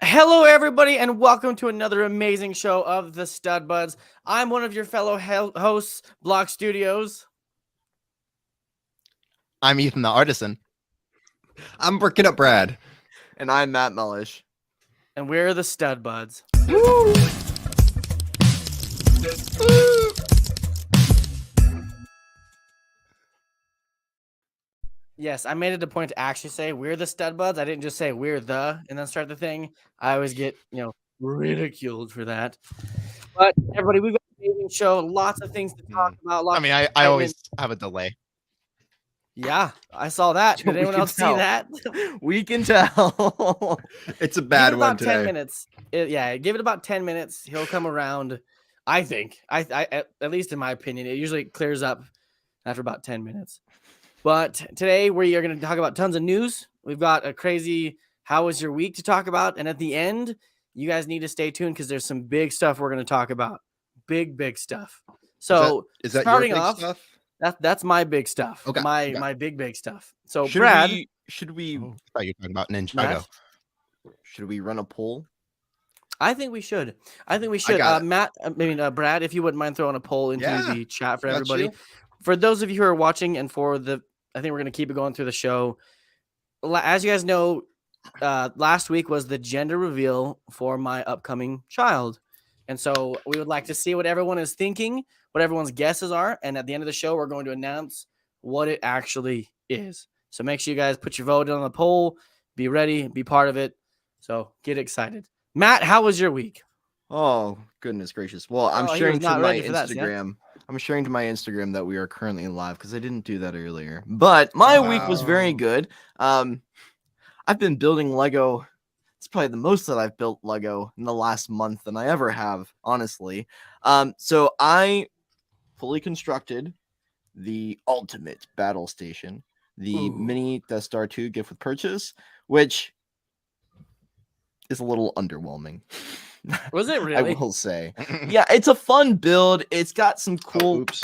Hello, everybody, and welcome to another amazing show of the Stud Buds. I'm one of your fellow hosts, Block.studios. I'm Ethan the Artisan. I'm BrickingUpBrad. And I'm Matt Mellish. And we're the Stud Buds. Yes, I made it a point to actually say we're the Stud Buds. I didn't just say we're the and then start the thing. I always get, ridiculed for that. But everybody, we've got an amazing show. Lots of things to talk about. I mean, I always have a delay. Yeah, I saw that. Did anyone else see that? We can tell. It's a bad give it one about today. 10 minutes. Give it about 10 minutes. He'll come around. I think. I at least in my opinion, it usually clears up after about 10 minutes. But today we are going to talk about tons of news. We've got a crazy how was your week to talk about, and at the end, you guys need to stay tuned because there's some big stuff we're going to talk about. Big stuff. So is that starting your big off, stuff? that's my big stuff. Okay. My big stuff. So Should Brad, we I thought you were talking about Ninjago. Matt? should we run a poll? I think we should. got it. Matt, Brad, if you wouldn't mind throwing a poll into Yeah, the chat for got everybody. you. For those of you who are watching, and I think we're going to keep it going through the show. As you guys know, last week was the gender reveal for my upcoming child. And so we would like to see what everyone is thinking, what everyone's guesses are. And at the end of the show, we're going to announce what it actually is. So make sure you guys put your vote on the poll, be ready, be part of it. So get excited. Matt, how was your week? Oh, goodness gracious. Well, I'm Oh, he sharing was to not my ready for that, see? Instagram. I'm sharing to my Instagram that we are currently live because I didn't do that earlier. But my week was very Wow. good. I've been building Lego. It's probably the most that I've built Lego in the last month than I ever have, honestly. So I fully constructed the ultimate battle station, the Ooh. mini Death Star 2 gift with purchase, which is a little underwhelming. Was it I really? will say. Yeah, it's a fun build. It's got some cool Oops.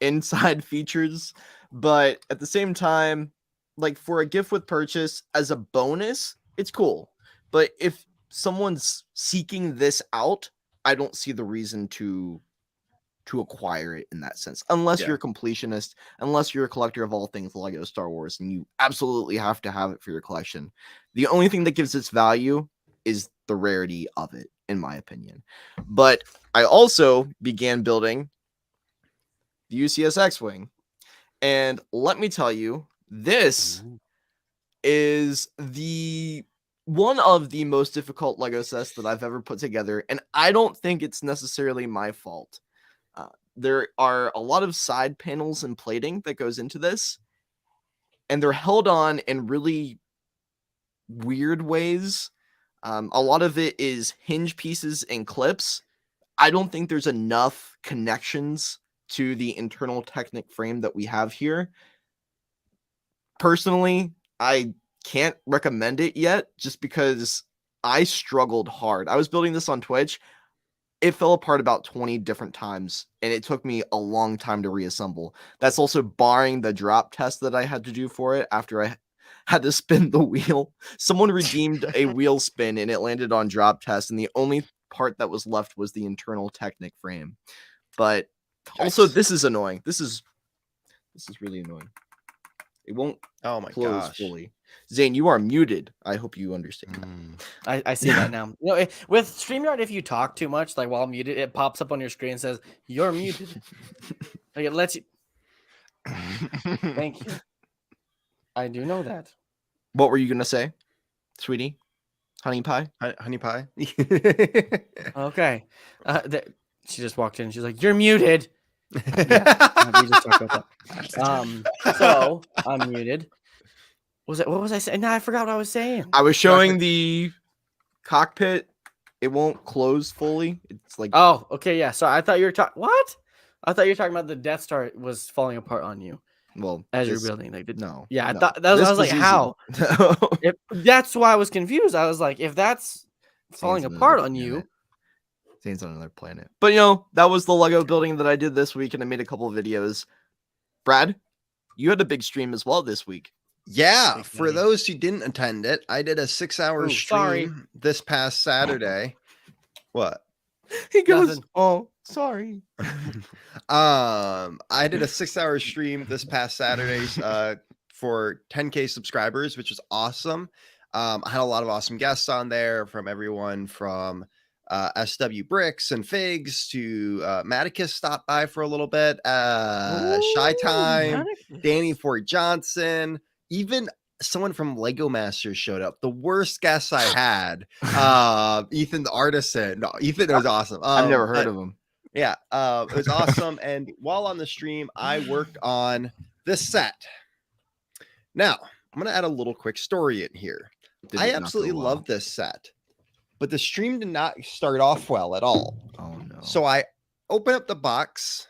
inside features, but at the same time, like for a gift with purchase as a bonus, it's cool. But if someone's seeking this out, I don't see the reason to acquire it in that sense, unless Yeah. you're a completionist, unless you're a collector of all things Lego Star Wars, and you absolutely have to have it for your collection. The only thing that gives its value is the rarity of it, in my opinion. But I also began building the UCS X-Wing, and let me tell you, this is the one of the most difficult Lego sets that I've ever put together, and I don't think it's necessarily my fault. There are a lot of side panels and plating that goes into this, and they're held on in really weird ways. A lot of it is hinge pieces and clips. I don't think there's enough connections to the internal Technic frame that we have here. Personally, I can't recommend it yet just because I struggled hard. I was building this on Twitch. It fell apart about 20 different times, and it took me a long time to reassemble. That's also barring the drop test that I had to do for it after I had to spin the wheel. Someone redeemed a wheel spin, and it landed on drop test, and the only part that was left was the internal Technic frame. But also, Yikes. this is annoying. This is really annoying. It won't Oh my close gosh. fully. Zane, you are muted. I hope you understand that. I see that now. With StreamYard, if you talk too much, like while muted, it pops up on your screen and says you're muted. Like it lets you. Thank you. I do know that. What were you gonna say, sweetie? Honey pie? Honey pie. Okay. She just walked in. She's like, "You're muted." Yeah, we just talked about that. So I'm muted. What was I saying? No, I forgot what I was saying. I was showing the cockpit. It won't close fully. It's like Oh, okay, yeah. So I thought you were talking. What? I thought you were talking about the Death Star was falling apart on you well as this- you're building. Like, No. yeah, I no. thought that was, This I was like, easy. how? That's why I was confused. I was like, if that's falling Zane's apart another on you, planet. Zane's on another planet. But that was the Lego building that I did this week, and I made a couple of videos. Brad, you had a big stream as well this week. Yeah, Big for money. those who didn't attend it, I did a 6-hour Ooh, stream sorry. this past Saturday. What? He goes, Nothing. "Oh, sorry." I did a 6-hour stream this past Saturday for 10K subscribers, which was awesome. I had a lot of awesome guests on there from everyone from SW Bricks and Figs to Maticus stopped by for a little bit. Shy Time, Danny Ford Johnson, even someone from Lego Masters showed up. The worst guests I had, Ethan the Artisan. No, Ethan was awesome. I've never heard but- of him. Yeah, it was awesome. And while on the stream, I worked on this set. Now, I'm going to add a little quick story in here. Did I it not go absolutely well? love this set, but the stream did not start off well at all. Oh no. So I open up the box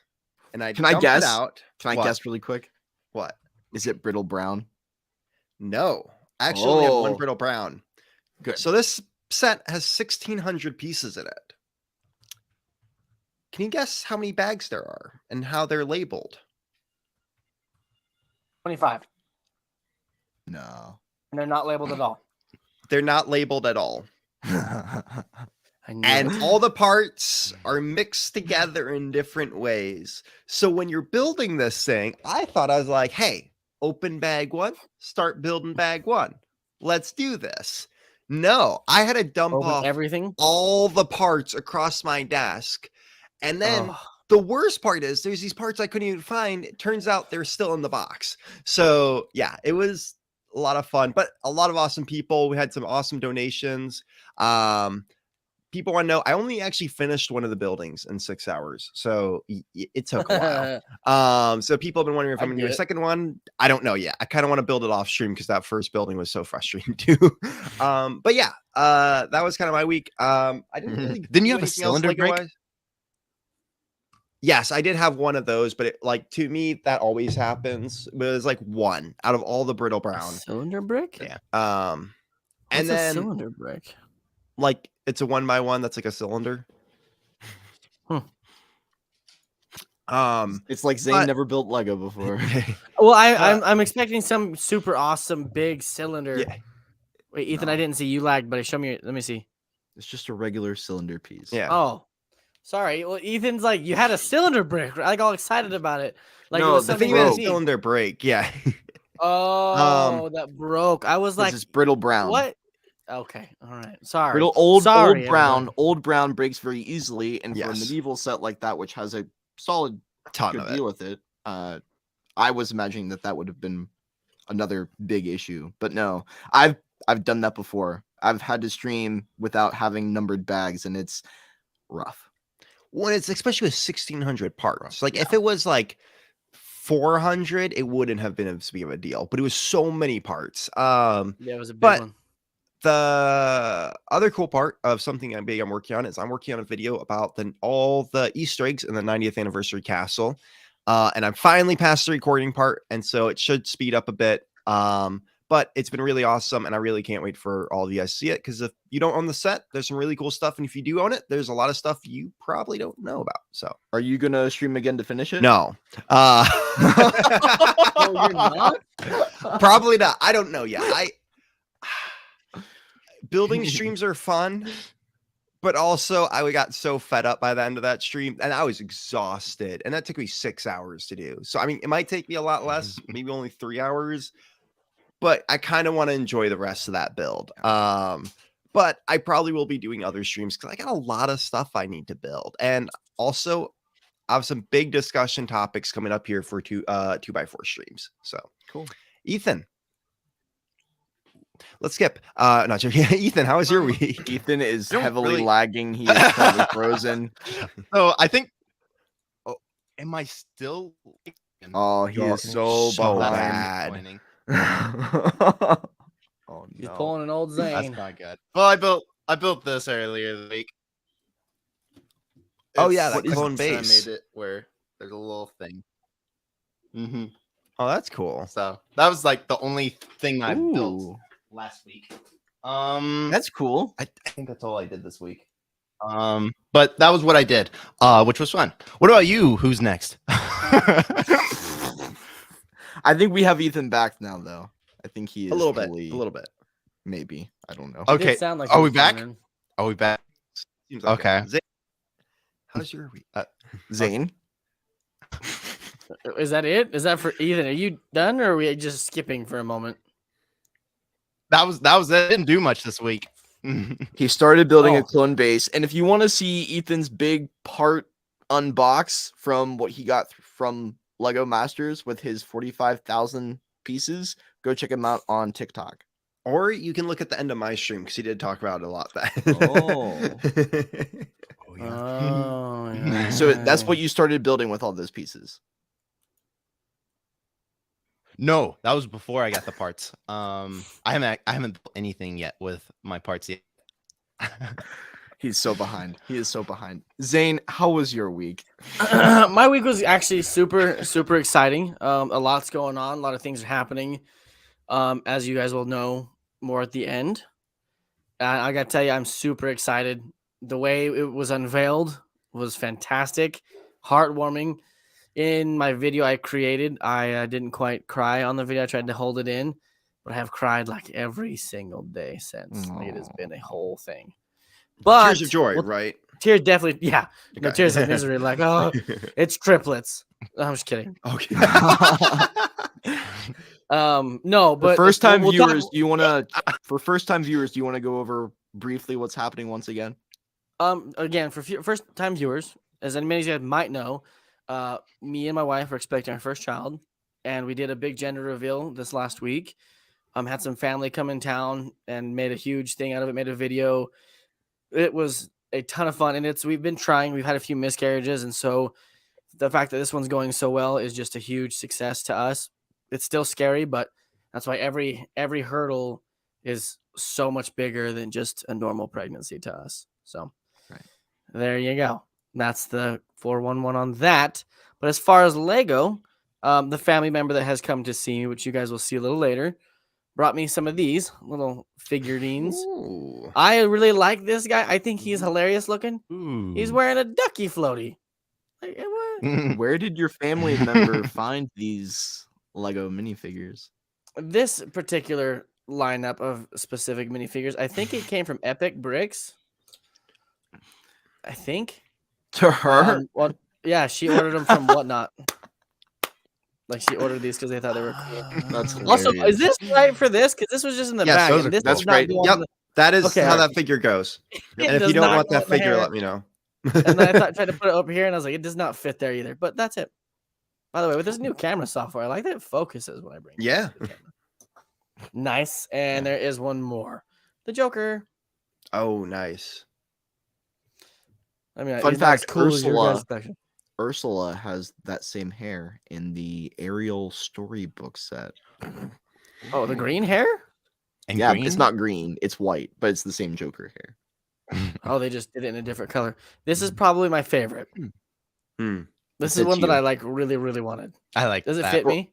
and I Can I dump guess? it out. Can I What? guess really quick? What? Is it brittle brown? No, actually, only have one Oh. brittle brown. Good. So this set has 1,600 pieces in it. Can you guess how many bags there are and how they're labeled? 25. No. And they're not labeled at all. They're not labeled at all. I knew And it. all the parts are mixed together in different ways. So when you're building this thing, I was like, hey, open bag one, start building bag one. Let's do this. No, I had to dump Open off everything. all the parts across my desk. And then Oh, the worst part is there's these parts I couldn't even find. It turns out they're still in the box. So yeah, it was a lot of fun, but a lot of awesome people. We had some awesome donations. People want to know, I only actually finished one of the buildings in 6 hours. So it took a while. So people have been wondering if I I'm going to do a get it. second one. I don't know yet. I kind of want to build it off stream because that first building was so frustrating too. But yeah, that was kind of my week. I didn't really Didn't you do have a anything else cylinder break? Lego-wise. Yes, I did have one of those, but to me, that always happens. But it was like one out of all the brittle A brown. cylinder brick? Yeah. What's And a then cylinder brick? like it's a 1x1 that's like a cylinder. It's like Zane But- never built Lego before. Well, I'm expecting some super awesome big cylinder. Yeah. Wait, Ethan, No. I didn't see you lagged, but show me. Let me see. It's just a regular cylinder piece. Yeah. Oh, sorry. Well, Ethan's like, you had a cylinder brick. I got all excited about it. Like, it No, was the The thing something is, unique. cylinder break. Yeah. Oh, that broke. I was like, This is brittle brown. what? Okay, all right. Sorry. Brittle old Sorry, brown. everybody. Old brown breaks very easily, and for a Yes. medieval set like that, which has a solid Ton good of it. deal with it, I was imagining that would have been another big issue. But no, I've done that before. I've had to stream without having numbered bags, and it's rough. When it's especially with 1,600 parts. Like if it was like 400, it wouldn't have been as big of a deal. But it was so many parts. Yeah, it was a big but- one. The other cool part of something I'm working on is I'm working on a video about all the Easter eggs in the 90th anniversary castle. And I'm finally past the recording part, and so it should speed up a bit. But it's been really awesome, and I really can't wait for all of you guys to see it, because if you don't own the set, there's some really cool stuff. And if you do own it, there's a lot of stuff you probably don't know about. So Are you gonna stream again to finish it? no. Oh, you're not? Probably not. I don't know yet. Building streams are fun, but also I got so fed up by the end of that stream, and I was exhausted, and that took me 6 hours to do. So I mean, it might take me a lot less, maybe only 3 hours, but I kind of want to enjoy the rest of that build. But I probably will be doing other streams because I got a lot of stuff I need to build, and also I have some big discussion topics coming up here for 2x4 streams. So Cool. Ethan, let's skip. Not sure. Yeah, Ethan, how was your week? Ethan is Don't heavily really- lagging. He is probably frozen. So I think. Oh, am I still? Oh, he You're is so so behind. bad. Oh He's no. pulling an old That's Zane. not good. Well, I built this earlier this week. Oh, yeah, It's- that clone I base. made it where there's a little thing. Mm-hmm. Oh, that's cool. So that was like the only thing I built Ooh, last week. that's cool. I think that's all I did this week. But that was what I did, which was fun. What about you? Who's next? I think we have Ethan back now, though. I think he is A little bit. fully- A little bit. maybe. I don't know. It did Okay. sound like Are he we was back? fine. Are we back? Seems like Okay. it. Zane, how's your week? Zane, Is that it? Is that for Ethan? Are you done, or are we just skipping for a moment? That was it. Didn't do much this week. he started building Oh. a clone base, and if you want to see Ethan's big part unbox from what he got from Lego Masters with his 45,000 pieces, go check him out on TikTok. Or you can look at the end of my stream because he did talk about it a lot. Oh. Oh, yeah. So that's what you started building with all those pieces. No, that was before I got the parts. I haven't built anything yet with my parts yet. He's so behind. He is so behind. Zane, how was your week? My week was actually super exciting. A lot's going on. A lot of things are happening. As you guys will know more at the end. I got to tell you, I'm super excited. The way it was unveiled was fantastic, heartwarming. In my video I created, I didn't quite cry on the video. I tried to hold it in, but I have cried like every single day since. Like, it has been a whole thing. But Tears of joy, well, right? tears definitely, yeah. No Okay. tears of misery. Like, oh, it's triplets. I'm just kidding. Okay. No, but For first time we'll talk- viewers, do you want to go over briefly what's happening once again? Again, for first time viewers, as many of you guys might know, me and my wife are expecting our first child, and we did a big gender reveal this last week. Had some family come in town and made a huge thing out of it, made a video. It was a ton of fun, and we've been trying. We've had a few miscarriages, and so the fact that this one's going so well is just a huge success to us. It's still scary, but that's why every hurdle is so much bigger than just a normal pregnancy to us. So Right. There you go. That's the 411 on that. But as far as Lego, the family member that has come to see me, which you guys will see a little later, brought me some of these little figurines. Ooh. I really like this guy. I think he's hilarious looking. Ooh. He's wearing a ducky floaty. Like, what? Where did your family member find these Lego minifigures? This particular lineup of specific minifigures, I think it came from Epic Bricks. I think. To her? Well, yeah, she ordered them from Whatnot. Like, she ordered these because they thought they were cool. That's Also, hilarious. is this right for this? Because this was just in the Yes, bag. those And are this cool. does not That's go on Yep. the- That is Okay, how alright. that figure goes. It And if does you don't not want go that on the figure, hair. let me know. And then I tried to put it up here, and I was like, it does not fit there either. But that's it. By the way, with this new camera software, I like that it focuses when I bring it Yeah. to the camera. Nice. And there is one more. The Joker. Oh, nice. I mean, Fun he's not as fact, cool as your Ursula- guys' section. Ursula has that same hair in the Ariel storybook set. Oh, the green hair? And yeah, green? it's not green, it's white, but it's the same Joker hair. Oh, they just did it in a different color. This is probably my favorite. Hmm. This is fits one that you. I like really, really wanted. I like Does it that. fit me?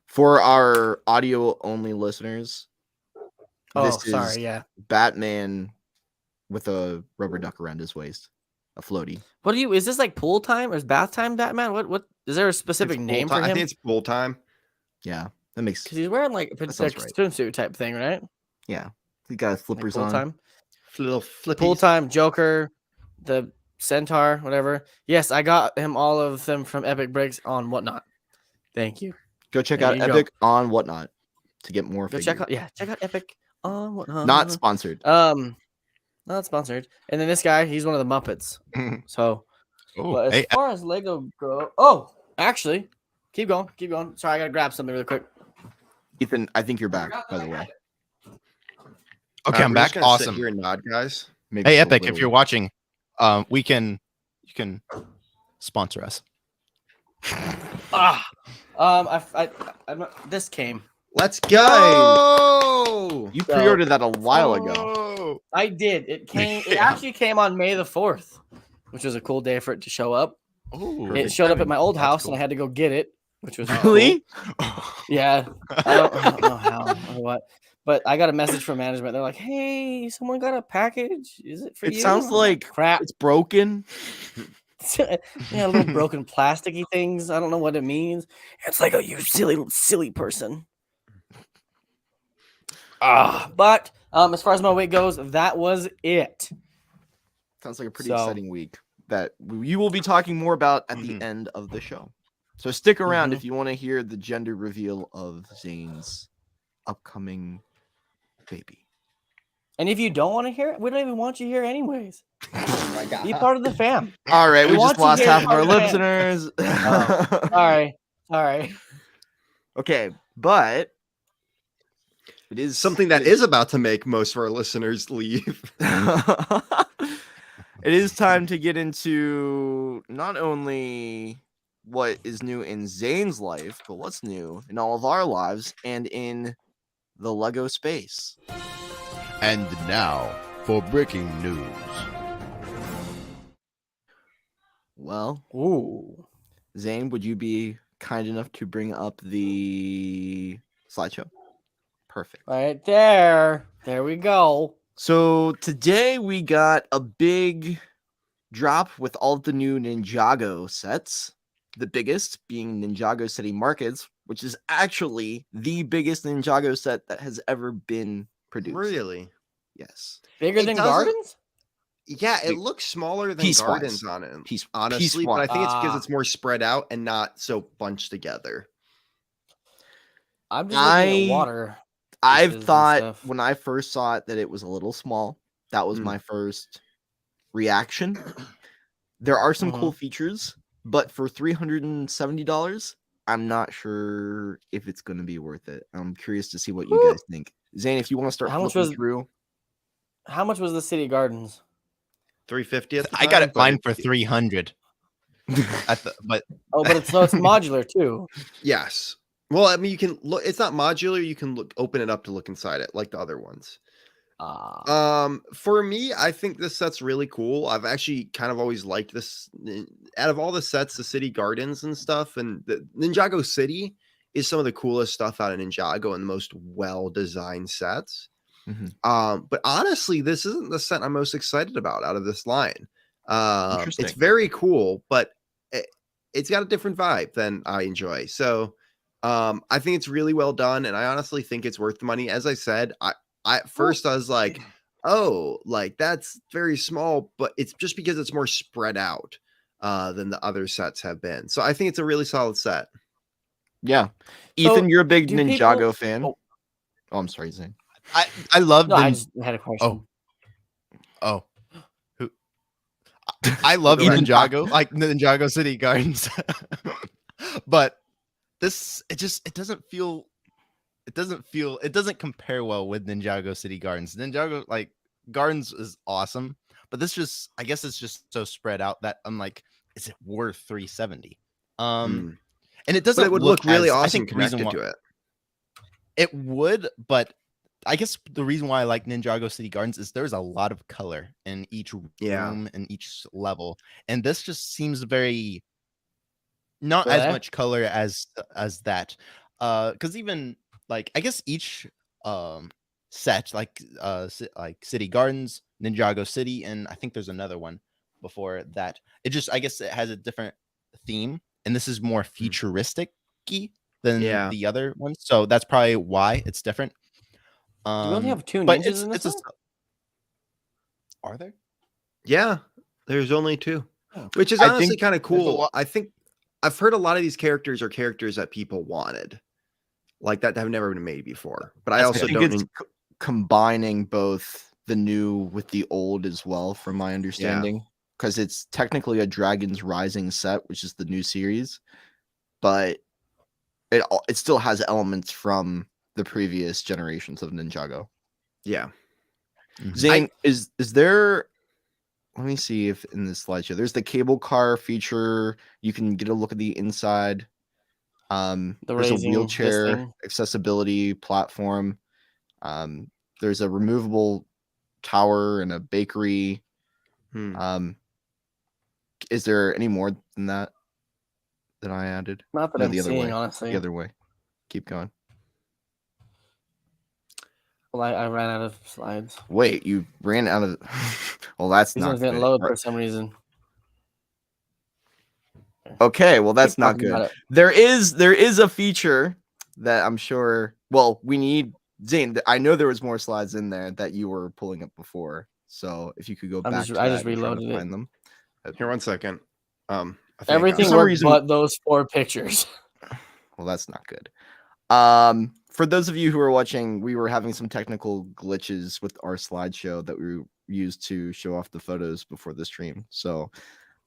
For our audio only listeners, Oh, this is sorry. Yeah. Batman with a rubber duck around his waist, a floaty. What do you? Is this like pool time or is bath time, Batman? What? Is there a specific It's name full for time. I him? think it's full time. Yeah, that makes Because he's wearing like a sounds like right. swimsuit type thing, right? yeah. He got his Like flippers pool on. time. Little flippies. Pool time, Joker, the Centaur, whatever. Yes, I got him all of them from Epic Bricks on Whatnot. Thank you. Go check There out you go. Epic on Whatnot to get more. Go check out. Yeah, check out Epic on Whatnot. Not sponsored. Not sponsored. And then this guy, he's one of the Muppets. So, Oh, but as hey, far as Lego go, oh, actually, keep going. Sorry, I gotta grab something really quick. Ethan, I think you're back. By the way, okay, I'm we're back. just gonna sit Awesome. Here and nod, guys. maybe Hey, just a Epic, if little- you're watching, you can sponsor us. This came. Let's go. Oh, you pre-ordered that a while ago. I did. It came. It actually came on May the 4th, which was a cool day for it to show up. Oh, It showed up at my old That's house, cool. and I had to go get it, which was Really? cool. Yeah. I don't know how or what, but I got a message from management. They're like, "Hey, someone got a package. Is it for It you?" sounds I'm like crap. it's broken. Yeah, little broken plasticky things. I don't know what it means. It's like, oh, you silly person. But as far as my week goes, that was it. Sounds like a pretty So- exciting week that you will be talking more about at the end of the show. So stick around if you want to hear the gender reveal of Zane's upcoming baby. And if you don't want to hear it, we don't even want you here anyways. Oh my Be god. part of the fam. All right, We we just want lost to hear half of our part of that. listeners. Sorry. Okay, but it is Something that is about to make most of our listeners leave. It is time to get into not only what is new in Zane's life, but what's new in all of our lives and in the LEGO space. And now for breaking news. Well, Ooh. Zane, would you be kind enough to bring up the slideshow? Perfect. Right there. There we go. So today we got a big drop with all the new Ninjago sets. The biggest being Ninjago City Markets, which is actually the biggest Ninjago set that has ever been produced. Really? Yes. Bigger It than doesn't- Gardens? Yeah, it Big- looks smaller than piece-wise. Gardens on it. Piece Honestly, but I think it's because Ah. it's more spread out and not so bunched together. I'm just looking I- at water. I've pieces and thought stuff. when I first saw it that it was a little small. That was Mm. my first reaction. There are some cool features, but for $370, I'm not sure if it's going to be worth it. I'm curious to see what you Woo. guys think. Zane, if you want to start How much flipping was- through. How much was the City Gardens? 350 at the I time, got it but mine for 300. But Oh, but it's so it's modular too. Yes. Well, I mean, you can look. It's not modular. You can open it up to look inside it, like the other ones. For me, I think this set's really cool. I've actually kind of always liked this. Out of all the sets, the City Gardens and stuff, and the Ninjago City is some of the coolest stuff out of Ninjago and the most well-designed sets. But honestly, this isn't the set I'm most excited about out of this line. It's Interesting. very cool, but it's got a different vibe than I enjoy. So I think it's really well done, and I honestly think it's worth the money. As I said, I at first I was like, oh, like that's very small, but it's just because it's more spread out than the other sets have been. So I think it's a really solid set. Yeah. So, Ethan, you're a big do Ninjago people- fan. oh. Oh, I'm sorry, Zane. I love No, I the just had a question. Oh, who? I love Go ahead. Ninjago, like Ninjago City Gardens, but this it doesn't compare well with Ninjago City Gardens. Ninjago like Gardens is awesome, but this I guess it's just so spread out that I'm like, is it worth 370? And it doesn't. But it would look really as, I awesome think the reason connected why, to it. It would, but I guess the reason why I like Ninjago City Gardens is there's a lot of color in each room and each level, and this just seems very not as Bleh. much color as that. Because even like I guess each set like City Gardens, Ninjago City, and I think there's another one before that. It just I guess it has a different theme, and this is more futuristic-y than the other ones, so that's probably why it's different. Do we only have 2 but ninjas in this one? Are there? Yeah, there's only 2, Oh. which is I honestly think kind of there's a cool. lot- I think I've heard a lot of these characters are characters that people wanted, like that have never been made before. But I That's also good. I don't. think it's combining both the new with the old as well, from my understanding, because it's technically a Dragon's Rising set, which is the new series, but it still has elements from the previous generations of Ninjago. Yeah. Zane, is there? Let me see if in this slideshow there's the cable car feature. You can get a look at the inside. There's a raising this wheelchair thing. accessibility platform. There's a removable tower and a bakery. Is there any more than that I added? Not that No, I'm the other seeing, way. honestly. The other way. Keep going. Well, I ran out of slides. Wait, you ran out of. Well, that's These not ones didn't good. load for some reason. Okay, well that's Keep not talking about good. it. There is a feature that I'm sure. Well, we need Zane, I know there was more slides in there that you were pulling up before. So if you could go back I to just that and try to reloaded it. find them. Here, 1 second. I think I got Everything it. some worked reason- but those 4 pictures. Well, that's not good. For those of you who are watching, we were having some technical glitches with our slideshow that we used to show off the photos before the stream. So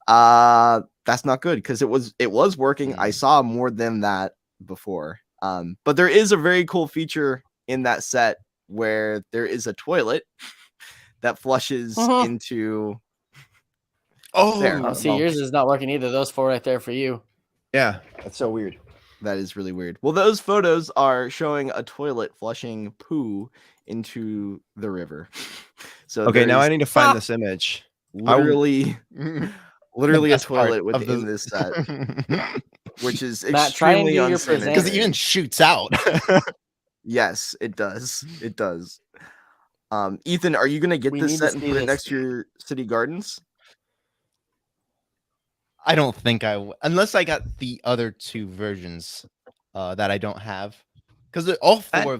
that's not good because it was working. I saw more than that before. But there is a very cool feature in that set where there is a toilet that flushes into. Oh, There. Oh, see, Well, yours is not working either. Those 4 right there for you. yeah, that's so weird. that is really weird. Well, those photos are showing a toilet flushing poo into the river. So Okay, now I there's need to find this image. literally a best part toilet of within the- this set, which is Matt, try and extremely do your unsanitary. Because it even shoots out. Yes, it does. It does. Ethan, are you gonna get We this need set to and see put it this. next to your city gardens? I don't think unless I got the other 2 versions that I don't have. Because all 4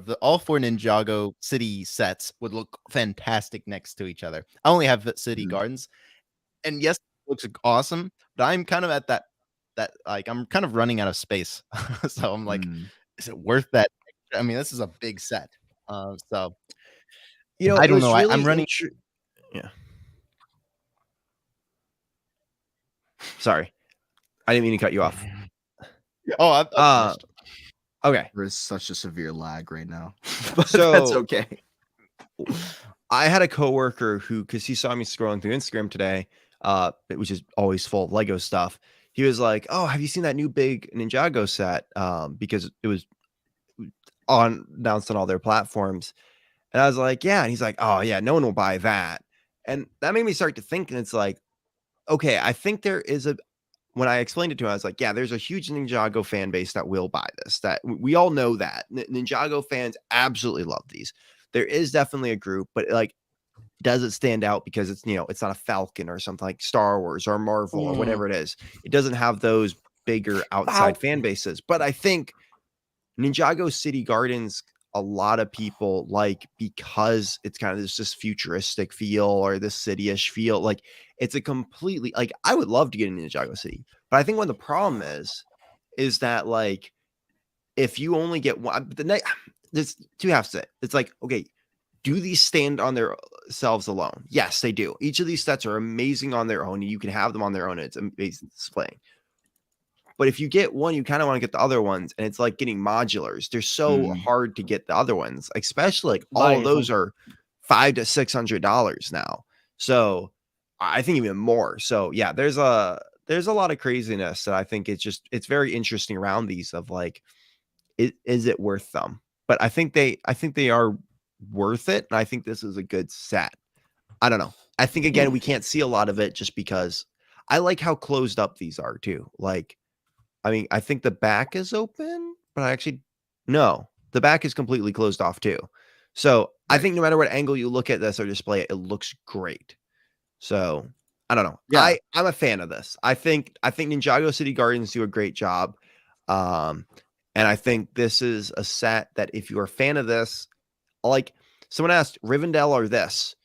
Ninjago city sets would look fantastic next to each other. I only have the city gardens, and yes, it looks awesome. But I'm kind of at that like I'm kind of running out of space, so I'm like, is it worth that? I mean, this is a big set, so You know, I it don't was know. really I'm running. Yeah. Sorry, I didn't mean to cut you off. Oh, I'm finished. Okay, There is such a severe lag right now, but that's So- okay. I had a coworker who, because he saw me scrolling through Instagram today, which is always full of Lego stuff. He was like, "Oh, have you seen that new big Ninjago set?" Because it was announced on all their platforms, and I was like, "Yeah," and he's like, "Oh yeah, no one will buy that," and that made me start to think, and it's like, okay, I think there is a. When I explained it to him, I was like, "Yeah, there's a huge Ninjago fan base that will buy this. That we all know that Ninjago fans absolutely love these. There is definitely a group, but like, does it stand out because it's it's not a Falcon or something like Star Wars or Marvel or whatever it is? It doesn't have those bigger outside fan bases. But I think Ninjago City Gardens, a lot of people like because it's kind of this futuristic feel or this city-ish feel. Like it's a completely like I would love to get into Ninjago City, but I think one of the problem is that like if you only get one, there's 2 halves to it. It's like, okay, do these stand on their selves alone? Yes, they do. Each of these sets are amazing on their own. And you can have them on their own. And it's amazing displaying. But if you get one, you kind of want to get the other ones. And it's like getting modulars. They're so hard to get the other ones, especially like all of those are $500 to $600 now. So I think even more. So yeah, there's a lot of craziness that I think it's very interesting around these of like, is it worth them? But I think they are worth it. And I think this is a good set. I don't know. I think again, we can't see a lot of it just because I like how closed up these are too. Like, I mean, I think the back is open, but no, the back is completely closed off too. So I think no matter what angle you look at this or display it, it looks great. So I don't know. Yeah. I'm a fan of this. I think Ninjago City Gardens do a great job. And I think this is a set that if you're a fan of this, like someone asked Rivendell or this.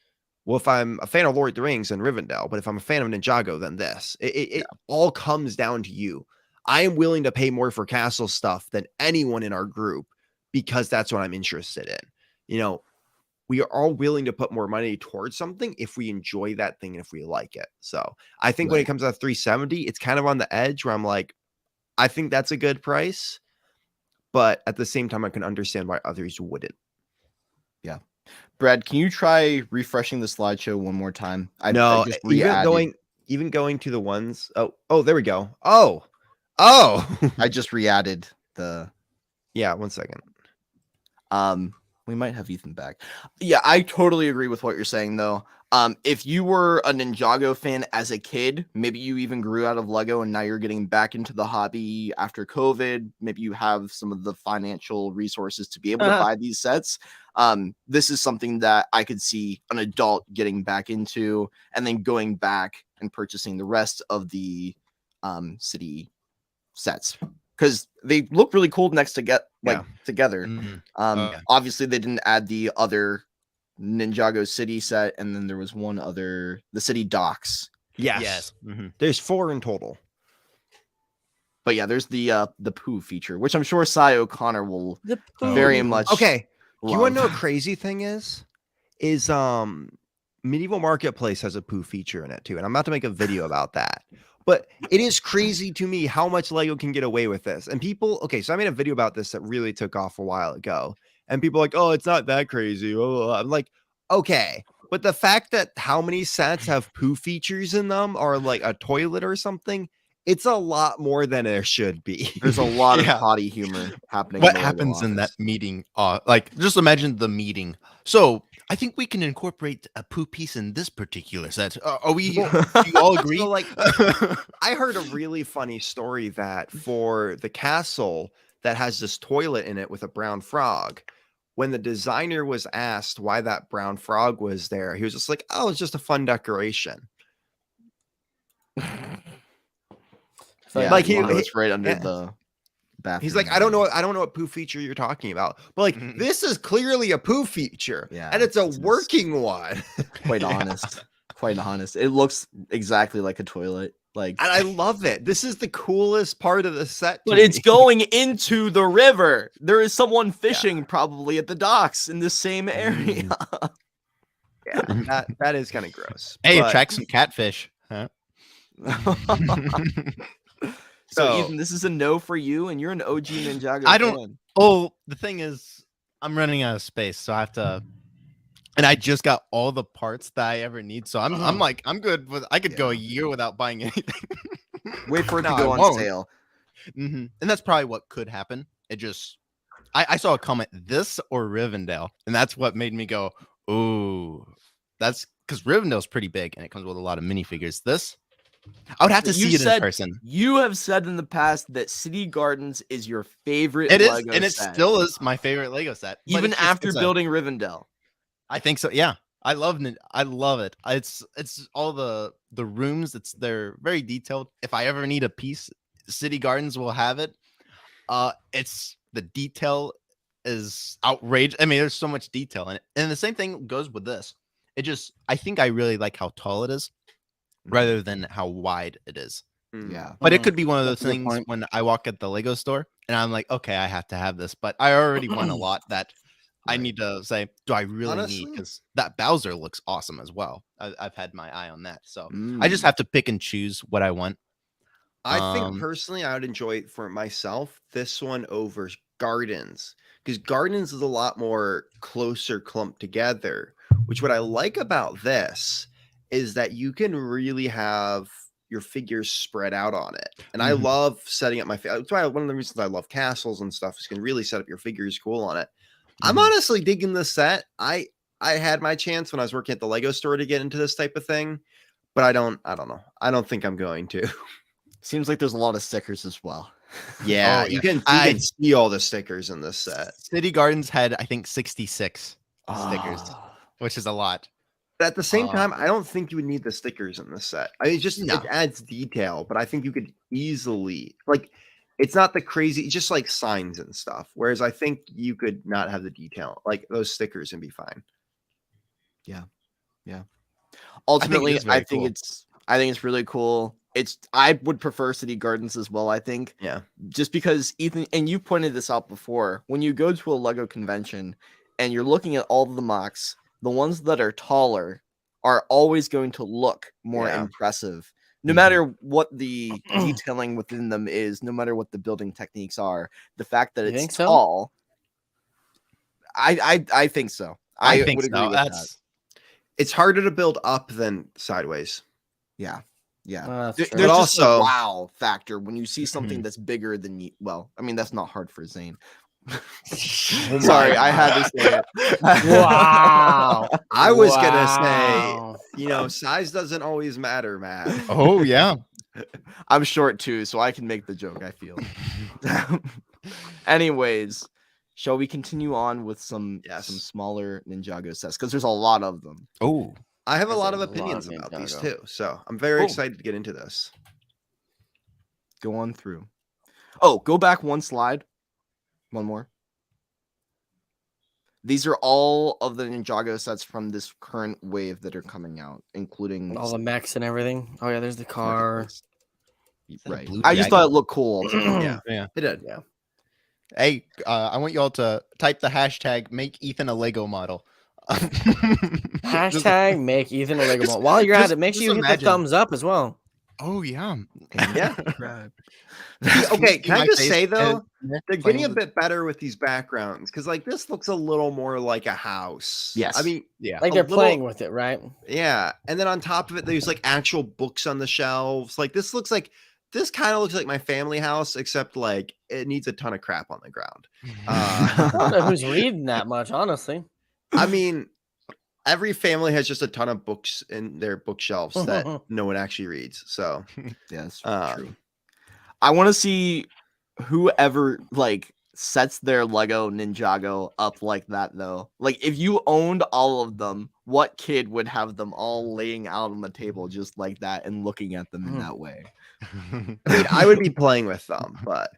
Well, if I'm a fan of Lord of the Rings, then Rivendell. But if I'm a fan of Ninjago, then this. It all comes down to you. I am willing to pay more for castle stuff than anyone in our group because that's what I'm interested in. We are all willing to put more money towards something if we enjoy that thing and if we like it. So I think when it comes to 370, it's kind of on the edge where I'm like, I think that's a good price. But at the same time, I can understand why others wouldn't. Yeah. Brad, can you try refreshing the slideshow one more time? I just even going to the ones. Oh, there we go. Oh, I just re-added the. Yeah, 1 second. We might have Ethan back. Yeah, I totally agree with what you're saying, though. If you were a Ninjago fan as a kid, maybe you even grew out of Lego and now you're getting back into the hobby after COVID. Maybe you have some of the financial resources to be able to buy these sets. This is something that I could see an adult getting back into and then going back and purchasing the rest of the city sets because they look really cool next to together. Mhm. Yeah. Obviously they didn't add the other Ninjago City set, and then there was one other, the City Docks. Yes. Mhm. There's 4 in total. But yeah, there's the poo feature, which I'm sure Cy O'Connor will The very poo. much. Okay. Do you want to know love. what crazy thing is Medieval Marketplace has a poo feature in it too, and I'm about to make a video about that. But it is crazy to me how much Lego can get away with this. And people, okay, so I made a video about this that really took off a while ago, and people are like, oh, it's not that crazy. Oh, I'm like, okay, but the fact that how many sets have poo features in them, or like a toilet or something, it's a lot more than there should be. There's a lot Yeah. of potty humor happening. What in the Lego happens in that office. meeting? Like, just imagine the meeting. So I think we can incorporate a poo piece in this particular set. Are we? Do you all agree? So, like, I heard a really funny story that for the castle that has this toilet in it with a brown frog, when the designer was asked why that brown frog was there, he was just like, oh, it's just a fun decoration. Yeah, Like, it's right under yeah. the bathroom. He's like, I don't know what poo feature you're talking about, but like Mhm. this is clearly a poo feature, Yeah, and it's a this is- working one. Quite Yeah. honest. Quite honest. It looks exactly like a toilet. Like, And I love it. This is the coolest part of the set. but to it's me. going into the river. There is someone fishing probably at the docks in the same area. Yeah, that is kind of gross. Hey, but- attract some catfish. Huh? So, So- Ethan, this is a no for you, and you're an OG Ninjago I don't- fan. Oh, the thing is, I'm running out of space, so I have to. And I just got all the parts that I ever need, so I'm like, I'm good with. I could go a year without buying anything. Wait for it No, to I go on won't. sale. And that's probably what could happen. It just, I saw a comment, this or Rivendell, and that's what made me go, ooh, that's because Rivendell's pretty big and it comes with a lot of minifigures. This, I would have to But you see it in said- person. You have said in the past that City Gardens is your favorite It is, Lego and it set, still is my favorite Lego set. but even it's just- after it's a- building Rivendell. I think so. Yeah, I love it. It's all the rooms. They're very detailed. If I ever need a piece, City Gardens will have it. It's the detail is outrageous. I mean, there's so much detail in it, and the same thing goes with this. I think I really like how tall it is, rather than how wide it is. Mm. Yeah. But it could be one of those That's a good things point. when I walk at the Lego store and I'm like, okay, I have to have this, but I already want a lot that I Right. need to say, do I really need? Honestly- Because that Bowser looks awesome as well. I've had my eye on that, so I Mm. just have to pick and choose what I want. I think Um, personally, I would enjoy it for myself this one over Gardens, because Gardens is a lot more closer clumped together. Which what I like about this is that you can really have your figures spread out on it, and I Mhm. love setting up my. That's why one of the reasons I love castles and stuff is you can really set up your figures cool on it. I'm Mhm. honestly digging this set. I had my chance when I was working at the Lego store to get into this type of thing, but I don't know. I don't think I'm going to. Seems like there's a lot of stickers as well. Yeah, Oh, you yeah. can I- see all the stickers in this set. City Gardens had, I think, 66 stickers, Ah. which is a lot. But at the same Uh, time, I don't think you would need the stickers in this set. I mean, No. it adds detail, but I think you could easily like. It's not the crazy, it's just like signs and stuff. Whereas I think you could not have the detail, like those stickers, and be fine. Ultimately, is very I think cool. it's really cool. I would prefer City Gardens as well, I think. Yeah. Just because Ethan, and you pointed this out before, when you go to a Lego convention and you're looking at all of the mocks, the ones that are taller are always going to look more Yeah. impressive. No Mhm. matter what the detailing within them is, no matter what the building techniques are, the fact that You it's think so? tall, I think so. I think would agree so. with that. That's It's harder to build up than sideways. Yeah. That's There's true. But just a also- wow factor when you see something Mhm. that's bigger than you. Well, I mean, that's not hard for Zane. my Sorry, I had to say it. Wow. I was gonna Wow. say, size doesn't always matter, Matt. oh yeah. I'm short too, so I can make the joke, I feel. Anyways, shall we continue on with some Yes. smaller Ninjago sets? Because there's a lot of them. Oh, I have a There's lot a of lot opinions of about these Ninjago. too, so I'm very Cool. excited to get into this. Go on through. Oh, go back one slide. One more. These are all of the Ninjago sets from this current wave that are coming out, including All the mechs and everything. Oh yeah, there's the car. Marketplace. that a Right. blue I just dragon? thought it looked cool. Ultimately. Yeah. Yeah. It did. Yeah. Hey, I want y'all to type the hashtag make Ethan a Lego model. Hashtag make Ethan a Lego just- model. While you're at just- it, make sure just you hit the imagine. thumbs up as well. Oh yeah. Yeah. Right. Okay, can I my just face say as though, Mech they're playing getting a with- bit better with these backgrounds because like this looks a little more like a house. Yes. I mean, Yeah. Like A they're little- playing with it, right? yeah. And then on top of it, there's like actual books on the shelves. Like this kind of looks like my family house, except like it needs a ton of crap on the ground. I don't know who's reading that much, honestly. I mean, every family has just a ton of books in their bookshelves that no one actually reads. So Yes. um, True. I want to see whoever like sets their Lego Ninjago up like that though. Like if you owned all of them, what kid would have them all laying out on the table just like that and looking at them in that way? I mean, I would be playing with them, but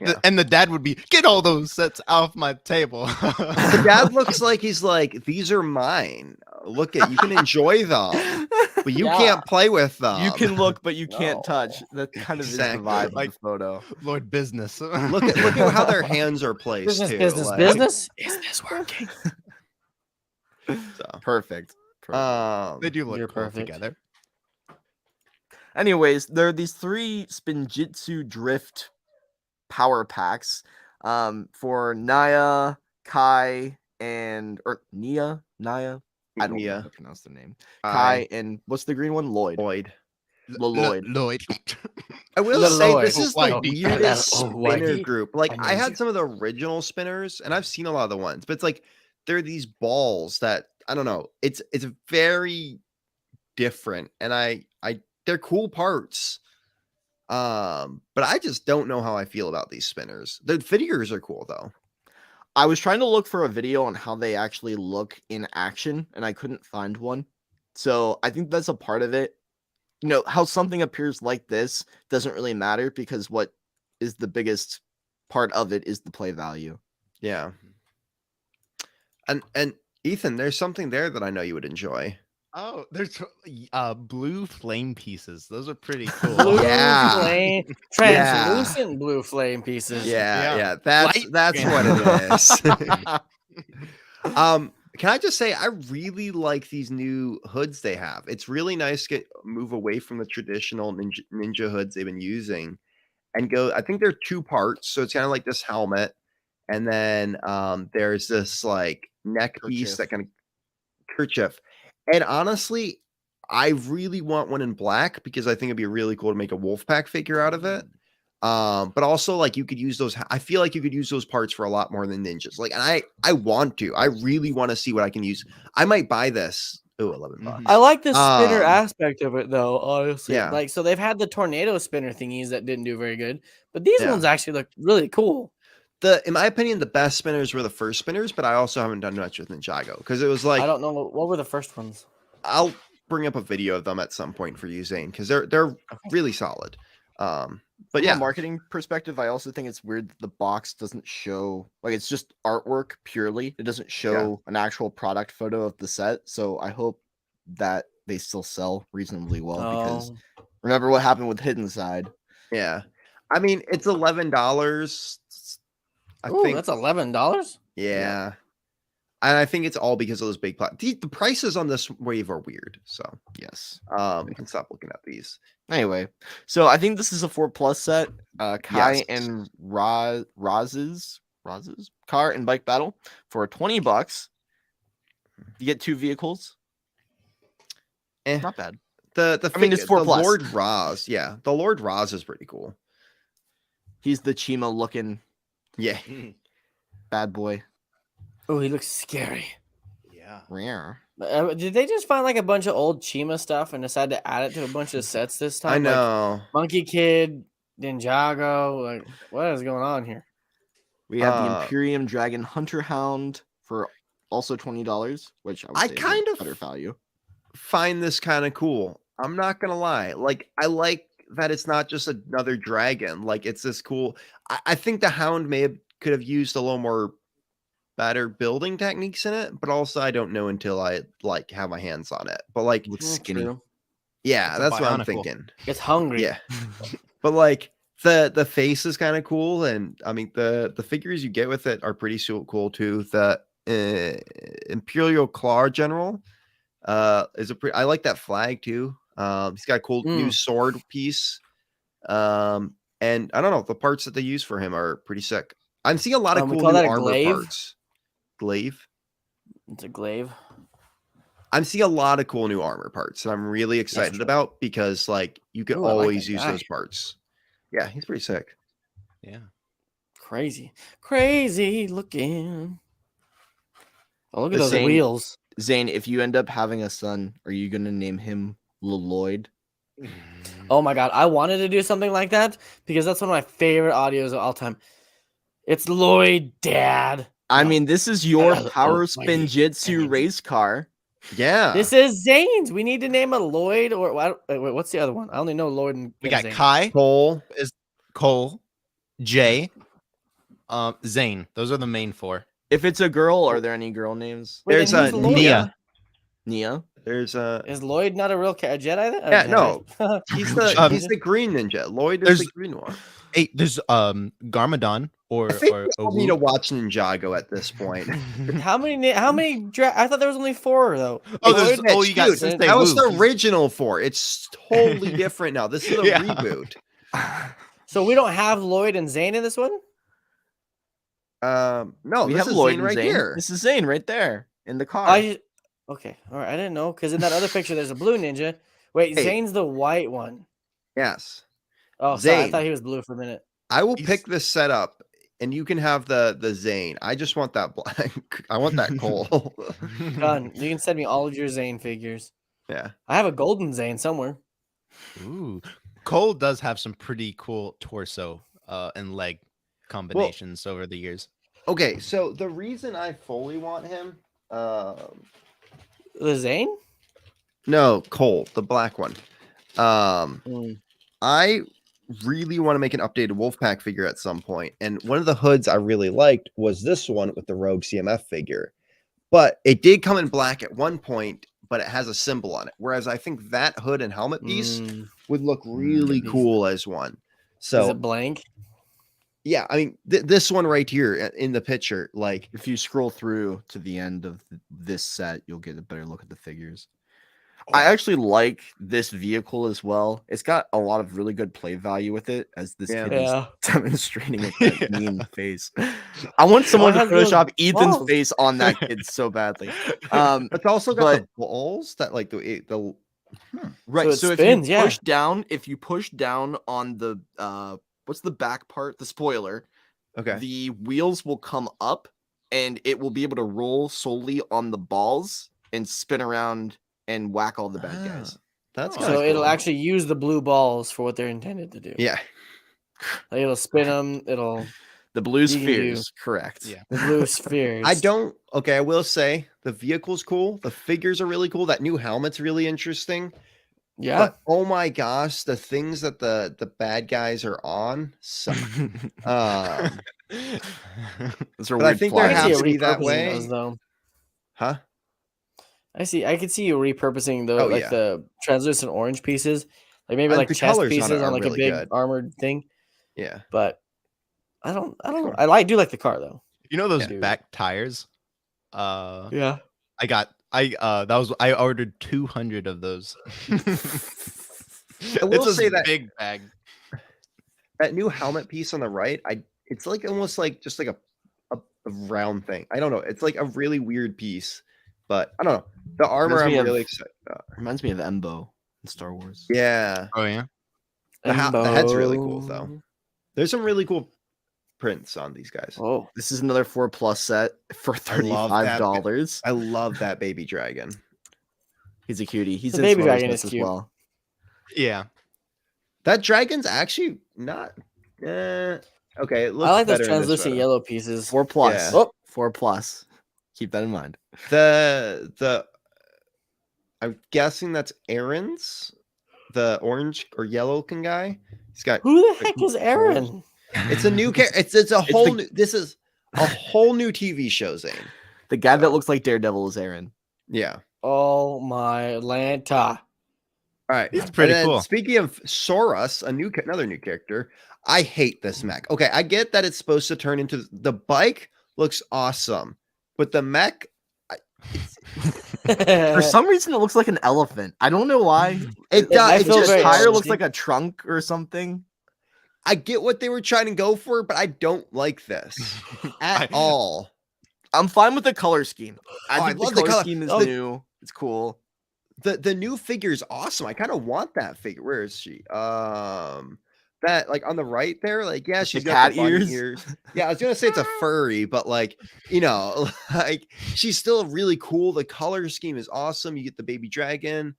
yeah. And the dad would be, get all those sets off my table. The dad looks like he's like, these are mine. Look at you can enjoy them, but you Yeah. can't play with them. You can look, but you can't No. touch. That kind of Exactly. is the vibe Like- of the photo. Lord business. look at how their hands are placed Business, too. business, like, business. Is this working? So, Perfect. Perfect. They do look You're cool perfect. together. Anyways, there are these 3 Spinjitzu Drift power packs for Naya, Kai, and Naya. I don't know Nia. how to pronounce the name. Kai and what's the green one? Lloyd. Lloyd. Lloyd. Lloyd. I will Little say Lloyd. this is the Whitey. weirdest Oh, spinner Whitey. group. Like I I need had you. some of the original spinners, and I've seen a lot of the ones, but it's like they're these balls that I don't know. It's very different, and I they're cool parts. But I just don't know how I feel about these spinners. The figures are cool though. I was trying to look for a video on how they actually look in action, and I couldn't find one. So I think that's a part of it. You know, how something appears like this doesn't really matter because what is the biggest part of it is the play value. Yeah. And Ethan, there's something there that I know you would enjoy. Oh, there's blue flame pieces. Those are pretty cool. Blue Yeah. flame, translucent blue flame pieces. Yeah, Yeah. that's Light what skin. it is. Can I just say I really like these new hoods they have. It's really nice to move away from the traditional ninja hoods they've been using and go. I think they're 2 parts, so it's kind of like this helmet, and then there's this like neck piece Kerchief. that kind of kerchief. And honestly, I really want one in black because I think it'd be really cool to make a Wolfpack figure out of it. But also like you could use those. I feel like you could use those parts for a lot more than ninjas. Like, and I want to. I really want to see what I can use. I might buy this. Oh, $11. I like the spinner Um, aspect of it though, honestly. yeah. Like, so they've had the tornado spinner thingies that didn't do very good, but these Yeah. ones actually look really cool. In my opinion, the best spinners were the first spinners, but I also haven't done much with Ninjago because it was like I don't know what were the first ones. I'll bring up a video of them at some point for you, Zane, because they're really solid. But From yeah, a marketing perspective, I also think it's weird that the box doesn't show like it's just artwork purely. It doesn't show an actual product photo of the set. So I hope that they still sell reasonably well because Oh, remember what happened with Hidden Side. yeah. I mean, it's $11. I ooh, think that's $11. yeah. And I think it's all because of those big the prices on this wave are weird. So Yes. we can stop looking at these. Anyway, so I think this is a 4+ set. Kai Yes. and Rawraz's car and bike battle for $20. You get 2 vehicles. Eh. Not bad. The I mean, it's figure- 4+. the Lord Rawraz, yeah. The Lord Rawraz is pretty cool. He's the Chima looking Yeah. bad boy. Oh, he looks scary. Yeah. Rare. Did they just find like a bunch of old Chima stuff and decide to add it to a bunch of sets this time? I Like know. Monkey Kid, Ninjago. Like, what is going on here? We have the Uh, Imperium Dragon Hunter Hound for also $20, which I would I say is kind a of- better value. Find this kind of cool. I'm not gonna lie. Like I like that it's not just another dragon. Like it's this cool. I think the Hound could have used a little more better building techniques in it, but also I don't know until I like have my hands on it. But like, Looks Mm, skinny. true. yeah, It's a that's what I'm Bionicle. thinking. It's hungry. Yeah, but like the face is kind of cool, and I mean the figures you get with it are pretty cool too. The Imperial Claw General is I like that flag too. He's got a cool new sword piece. And I don't know, the parts that they use for him are pretty sick. I'm seeing a lot of We cool call new that a armor glaive? parts. Glaive. It's a glaive. I'm seeing a lot of cool new armor parts that I'm really excited true. about because like you can Ooh, I like always that use guy. those parts. Yeah, he's pretty sick. Yeah. Crazy looking. Oh, look at The those same- wheels. Zane, if you end up having a son, are you gonna name him Lloyd? Oh my god, I wanted to do something like that because that's one of my favorite audios of all time. It's Lloyd, Dad. I No. mean, this is your Oh, power oh, spin Lloyd. jitsu race car. Yeah. This is Zane's. We need to name a Lloyd or wait, what's the other one? I only know Lloyd and We got Zane. Kai, Cole. Cole, Jay, Zane. Those are the main four. If it's a girl, are there any girl names? Wait, There's then who's Lloyd? Nia. Nia? There's Is Lloyd not a real Jedi? Then? Yeah, no. He's Um, the green ninja. Lloyd is there's- the green one. Hey, there's Garmadon or I think or we all need to Owu. watch Ninjago at this point. How many? I thought there was only 4 though. Oh, there's Mitch, you got dude, Sensei that was Wu. the original 4. It's totally different now. This is a Yeah. reboot. So we don't have Lloyd and Zane in this one. No, we this have is Lloyd Zane and right Zane. here. This is Zane right there in the car. Okay, all right. I didn't know because in that other picture there's a blue ninja. Wait, Hey. Zane's the white one. Yes. Oh, sorry, I Zane. thought he was blue for a minute. I will He's- pick this setup and you can have the Zane. I just want that black. I want that Cole. Done. You can send me all of your Zane figures. Yeah. I have a golden Zane somewhere. Ooh, Cole does have some pretty cool torso and leg combinations over the years. Okay, so the reason I fully want him, The Zane? no, Cole, the black one. Mm. I really want to make an updated Wolfpack figure at some point, and one of the hoods I really liked was this one with the Rogue CMF figure, but it did come in black at one point, but it has a symbol on it. Whereas I think that hood and helmet piece Mm. would look really Is- cool as one. Is So it blank? yeah, I mean this one right here in the picture, like If you scroll through to the end of this set, you'll get a better look at the figures. I actually like this vehicle as well. It's got a lot of really good play value with it, as this Yeah. kid is Yeah. demonstrating with that mean face. I want someone to has those Photoshop Ethan's balls. face on that kid so badly. it's also got but- the balls that like the Right. it So, spins, if you yeah. push down on the what's the back part, the spoiler, okay. the wheels will come up and it will be able to roll solely on the balls and spin around and whack all the bad guys. That's Oh. kinda So it'll cool. actually use the blue balls for what they're intended to do. Yeah. Like, it'll spin them. It'll The blue You can do- spheres, correct. Yeah. the blue spheres. I don't. Okay, I will say the vehicle's cool. The figures are really cool. That new helmet's really interesting. Yeah. But oh my gosh, the things that the bad guys are on. So, um, Those are But I weird think there I flies. can has see to you be that repurposing way. those, though. huh? I could see you repurposing the Oh, like yeah. the translucent orange pieces, like maybe And like the chest colors on pieces it on are like really a big good. armored thing. Yeah. But I don't Cool. know. I do like the car though. You know those Yeah. back tires? Yeah. I ordered 200 of those. I will It's a say that big bag. that new helmet piece on the right, it's like almost like just like a round thing. I don't know. It's like a really weird piece, but I don't know. The armor Reminds me I'm of- really excited about. Reminds me of Embo in Star Wars. Yeah. Oh yeah. The head's really cool, though. Embo. There's some really cool prints on these guys. Oh, This is another 4+ set for I love that $35. I love that baby dragon. He's a cutie. He's The in baby some other dragon sets is as cute. well. Yeah. That dragon's actually not. Okay, it looks I like those better in this translucent photo. yellow pieces. 4+. Yeah. Oh, 4+. Keep that in mind. The I'm guessing that's Aaron's the orange or yellow looking guy. He's got. Who the heck is Aaron? It's a new character. It's a whole the- new. This is a whole new TV show, Zane. The guy that looks like Daredevil is Aaron. Yeah. Oh my Lanta. All right. It's pretty And then cool. Speaking of Soros, another new character. I hate this mech. Okay, I get that it's supposed to turn into the bike. Looks awesome, but the mech. For some reason, it looks like an elephant. I don't know why. It I does. feel Its very tire looks edgy. like a trunk or something. I get what they were trying to go for, but I don't like this at all. I'm fine with the color scheme. Oh, I think love the the color color. scheme is Oh. new. It's cool. The new figure is awesome. I kind of want that figure. Where is she? That like on the right there, like yeah, With she's the got cat the bunny ears? Yeah, I was gonna say it's a furry, but like like she's still really cool. The color scheme is awesome. You get the baby dragon.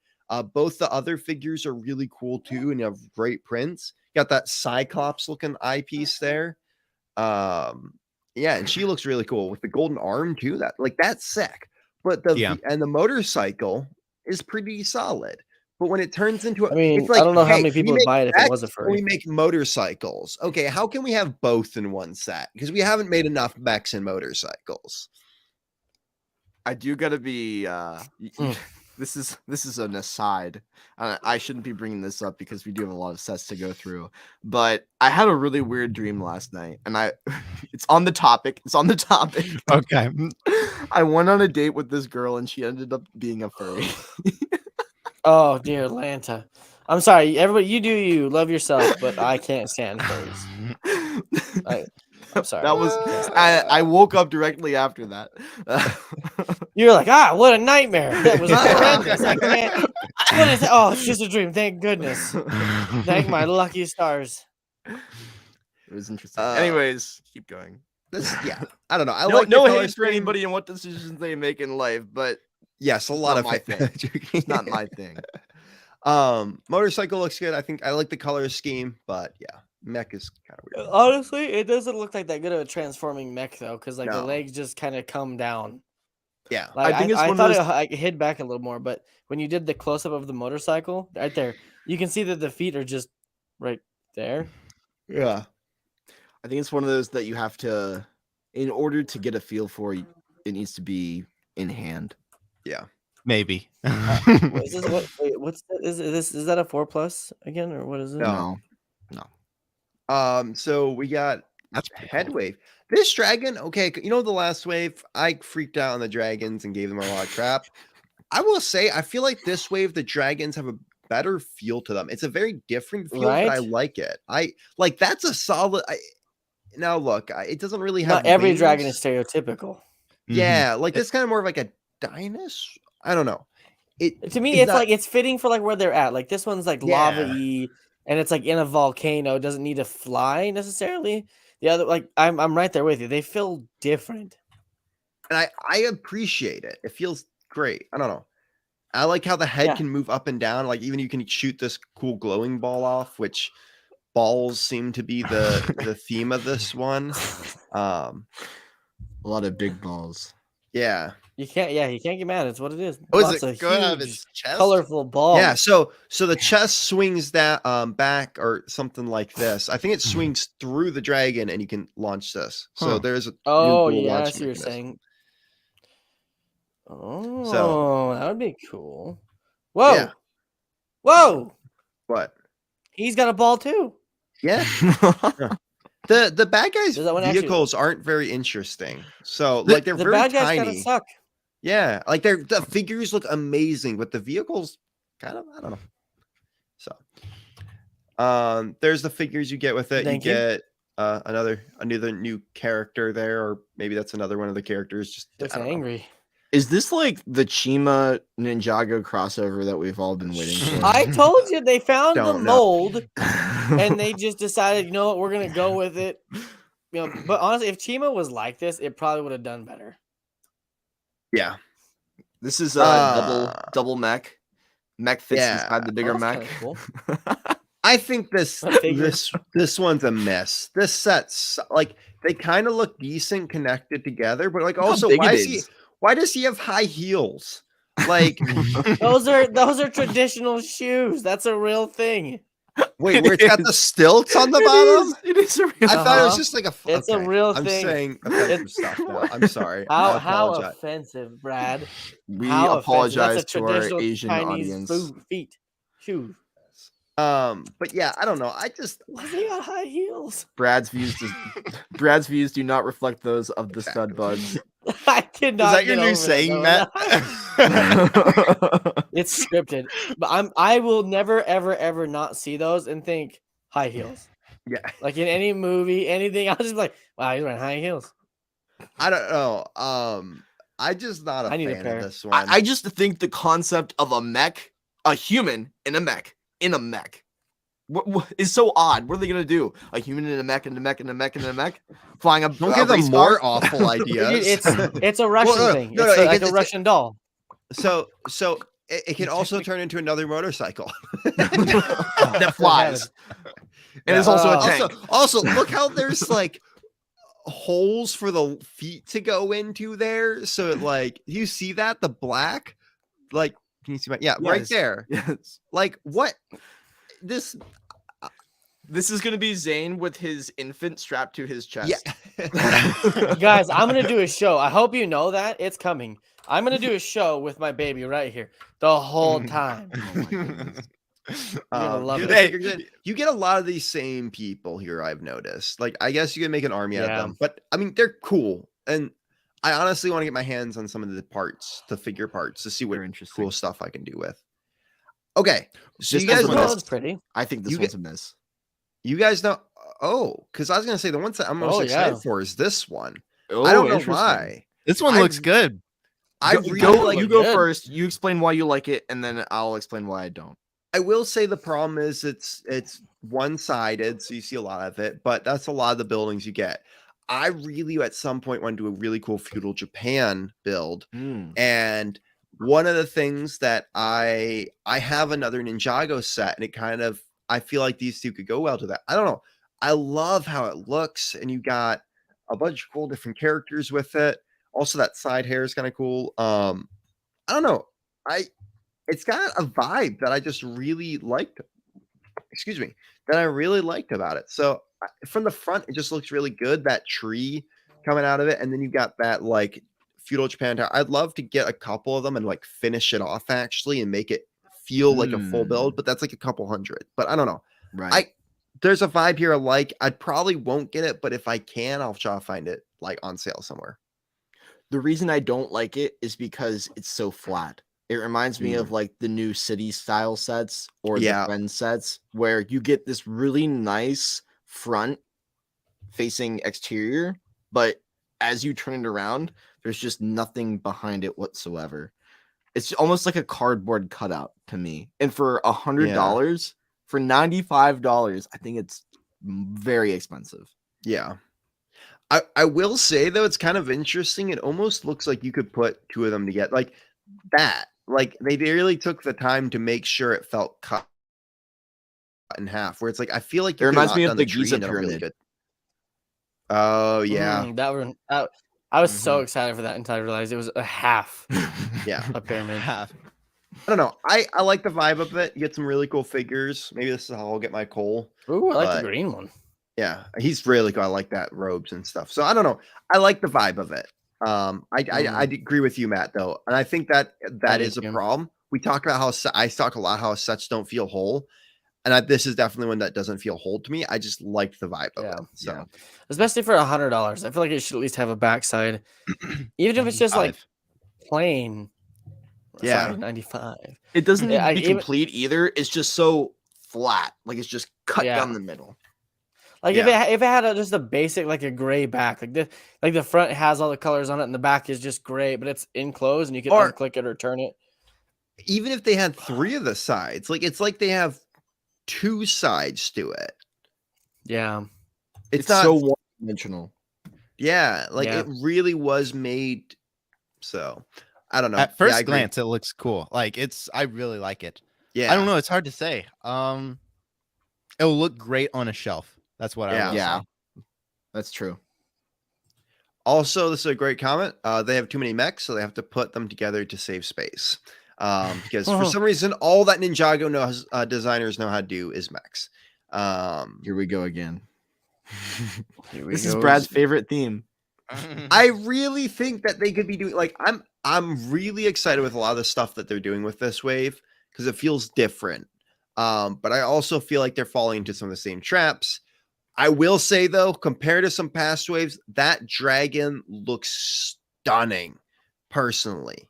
Both the other figures are really cool too, and you have great prints. You got that Cyclops looking eyepiece there. Yeah, and she looks really cool with the golden arm too. That's sick. But the motorcycle is pretty solid. But when it turns into I mean, it's like, I don't know how hey, many we people would make buy it if it mechs was a or we furry. make motorcycles. Okay, how can we have both in one set? Because we haven't made enough mechs and motorcycles. I do gotta be. This is an aside. I shouldn't be bringing this up because we do have a lot of sets to go through. But I had a really weird dream last night, and it's on the topic. It's on the topic. Okay. I went on a date with this girl, and she ended up being a furry. Oh dear Lanta. I'm sorry, everybody. You do you. Love yourself, but I can't stand furries. I'm sorry. That was. I woke up directly after that. You're like, what a nightmare. That was horrendous. I can't. What is that? Oh, it's just a dream. Thank goodness. Thank my lucky stars. It was interesting. Anyways, keep going. I don't know. I No, like the no color hate for scheme. anybody and what decisions they make in life, but Yes, a lot not of my thing. it's not my thing. Motorcycle looks good. I think I like the color scheme, but yeah, mech is kind of weird. Honestly, it doesn't look like that good of a transforming mech though, because like the No. legs just kind of come down. Yeah. Like, I think it's I one of thought those- it hid back a little more, but when you did the close up of the motorcycle right there, you can see that the feet are just right there. Yeah. I think it's one of those that you have to, in order to get a feel for, it needs to be in hand. Yeah. Maybe. What is this? What's that? Is that a 4+ again, or what is it? No. No. So we got That's pretty head cool. wave. This dragon, okay, the last wave, I freaked out on the dragons and gave them a lot of crap. I will say, I feel like this wave, the dragons have a better feel to them. It's a very different feel, but I Right? like it. I like that's a solid. Now look, it doesn't really have Not every dragon wings. is stereotypical. Yeah, like this kind of more of like a dinosaur. I don't know. To me, Is it's that- like it's fitting for like where they're at. Like this one's like lava-y, and it's like in a volcano. It doesn't need to fly necessarily. The other, like I'm right there with you. They feel different. and I appreciate it. It feels great. I don't know. I like how the head Yeah. can move up and down. Like even you can shoot this cool glowing ball off, which balls seem to be the theme of this one. A lot of big balls. Yeah. You can't get mad. It's what it is. Oh, is Lots it of going out of huge, his chest? colorful balls. Yeah, so the chest swings that back or something like this. I think it swings through the dragon and you can launch this. So Huh. there's a new Oh cool yeah, I launch see what you're mechanism. saying. Oh, that would be cool. Whoa, Yeah. whoa! But He's got a ball too. yeah, the bad guys' Does that one actually- vehicles aren't very interesting. So like they're The very bad guys kind of tiny. suck. Yeah, like the figures look amazing, but the vehicles kind of I don't know. So there's the figures you get with it. Thank you you. get another new character there, or maybe that's another one of the characters. Just Looks I don't know. angry. Is this like the Chima Ninjago crossover that we've all been waiting for? I told you they found the Don't know. mold and they just decided, you know what, we're gonna go with it. But honestly, if Chima was like this, it probably would have done better. Yeah. This is Uh, double mech. Mech fits yeah. inside the bigger Oh, that's mech. kinda cool. I think this That figure. this one's a mess. This set's like they kind of look decent connected together, but like Look how also big why it is he is. why does he have high heels? Like, Those are traditional shoes. That's a real thing. wait, where it's got the stilts on the bottom? It is a real I thought it was Uh-huh. just like a. It's a okay, real I'm thing. saying offensive stuff now. I'm sorry. I How apologize. offensive, Brad. We How offensive. apologize That's a to our traditional Asian Chinese audience. feet shoe. But yeah, I don't know. I just They got high heels. Brad's views do not reflect those of the stud buds. I cannot. is that your get new over saying, that. Matt? It's scripted, but I will never ever not see those and think high heels. Yeah, Like in any movie, anything, I'll just be like, wow, he's wearing high heels. I don't know. I just not a I need a fan pair. of this one. I just think the concept of a mech, a human in a mech, what is so odd. What are they gonna do? A human in a mech, flying up? don't give them more awful ideas. It's a Russian no, thing. no, It's no, like it's a Russian doll. So it can also turn into another motorcycle. that flies, and it's also a tank. Also, look how there's like holes for the feet to go into there. So like, you see that the black, like, can you see my right Yes. there? Yes. Like what? This This is gonna be Zane with his infant strapped to his chest. yeah. Guys, I'm gonna do a show. I hope you know that it's coming. I'm gonna do a show with my baby right here the whole time. You're gonna love it. You get a lot of these same people here, I've noticed. Like, I guess you can make an army out of Yeah. them, but I mean, they're cool. And I honestly want to get my hands on some of the parts, the figure parts, to see what They're interesting. cool stuff I can do with. Okay. So This you guys one's Oh, know, that's pretty. I think this You one's a miss. you guys know, because I was going to say the ones that I'm most Oh, excited yeah. for is this one. Oh, I don't know interesting. why. This one I- looks good. I Go, really go, like you go good. first. You explain why you like it, and then I'll explain why I don't. I will say the problem is it's one-sided, so you see a lot of it, but that's a lot of the buildings you get. I really at some point want to do a really cool feudal Japan build, and one of the things that I have another Ninjago set, and it kind of, I feel like these two could go well to that. I don't know. I love how it looks, and you got a bunch of cool different characters with it. Also, that side hair is kind of cool. I don't know. It's got a vibe that I just really liked. Excuse me, that I really liked about it. So from the front, it just looks really good. That tree coming out of it, and then you got that like feudal Japan tower. I'd love to get a couple of them and like finish it off actually and make it feel like a full build. But that's like a couple hundred. But I don't know. Right. There's a vibe here I like. I probably won't get it, but if I can, I'll try to find it like on sale somewhere. The reason I don't like it is because it's so flat. It reminds me of like the new city style sets or the friend sets where you get this really nice front facing exterior, but as you turn it around, there's just nothing behind it whatsoever. It's almost like a cardboard cutout to me. And for $100, for $95, I think it's very expensive. Yeah. I will say though, it's kind of interesting. It almost looks like you could put two of them together like that. Like they really took the time to make sure it felt cut in half. Where it's like I feel like it reminds me of the Giza pyramid. Good. Oh yeah, That one. I was so excited for that until I realized it was a half. yeah. A pyramid. I don't know. I like the vibe of it. You get some really cool figures. Maybe this is how I'll get my coal. Ooh, I like But- the green one. Yeah, he's really cool. I like that robes and stuff. So I don't know. I like the vibe of it. I agree with you, Matt, though, and I think that Thank is a you. problem. We talk about how I talk a lot how sets don't feel whole, and this is definitely one that doesn't feel whole to me. I just like the vibe of it. So Especially for $100, I feel like it should at least have a backside, even if it's just like plain. Yeah. Sorry, 95. It doesn't need Yeah, to be complete either. It's just so flat. Like it's just cut Yeah. down the middle. Like if it had just a basic like a gray back, like the front has all the colors on it and the back is just gray, but it's enclosed and you can unclick it or turn it. even if they had three of the sides, like it's like they have two sides to it. Yeah. It's It's not so one-dimensional. Yeah, like Yeah. it really was made. So I don't know. At Yeah, I first agree. glance, it looks cool. Like I really like it. Yeah, I don't know. It's hard to say. It'll look great on a shelf. That's what I Yeah. will Yeah. say. That's true. Also, this is a great comment. They have too many mechs, so they have to put them together to save space. Because for some reason, all that Ninjago knows designers know how to do is mechs. Here we go again. Here we This is go. Brad's favorite theme. I really think that they could be doing like I'm really excited with a lot of the stuff that they're doing with this wave because it feels different. But I also feel like they're falling into some of the same traps. I will say though, compared to some past waves, that dragon looks stunning. Personally,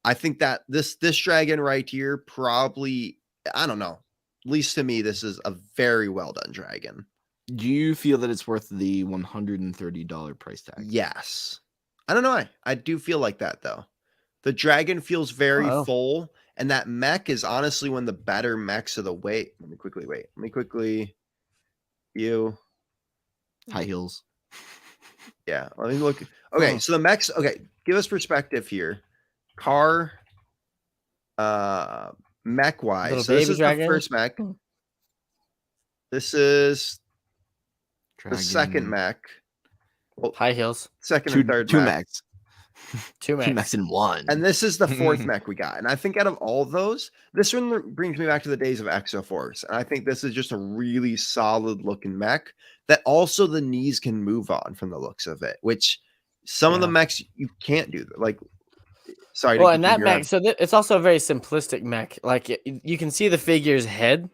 I think that this dragon right here probably, I don't know, at least to me, this is a very well done dragon. Do you feel that it's worth the $130 price tag? Yes. I don't know. I do feel like that though. The dragon feels very Oh. full, and that mech is honestly one of the better mechs of the way. Let me quickly. You. High heels. Yeah. Let me look. Okay. So the mechs. Okay. Give us perspective here. Car. Mech wise. Little So this baby is dragon? the first mech. This is the second mech. Well, High heels. second and third Two mech. mechs. Two Two mechs. mechs in one. And this is the fourth mech we got. And I think out of all those, this one brings me back to the days of Exoforce. And I think this is just a really solid looking mech that also the knees can move on from the looks of it, which some of the mechs you can't do. Like, sorry. Well, and that mech, so it's also a very simplistic mech. Like you can see the figure's head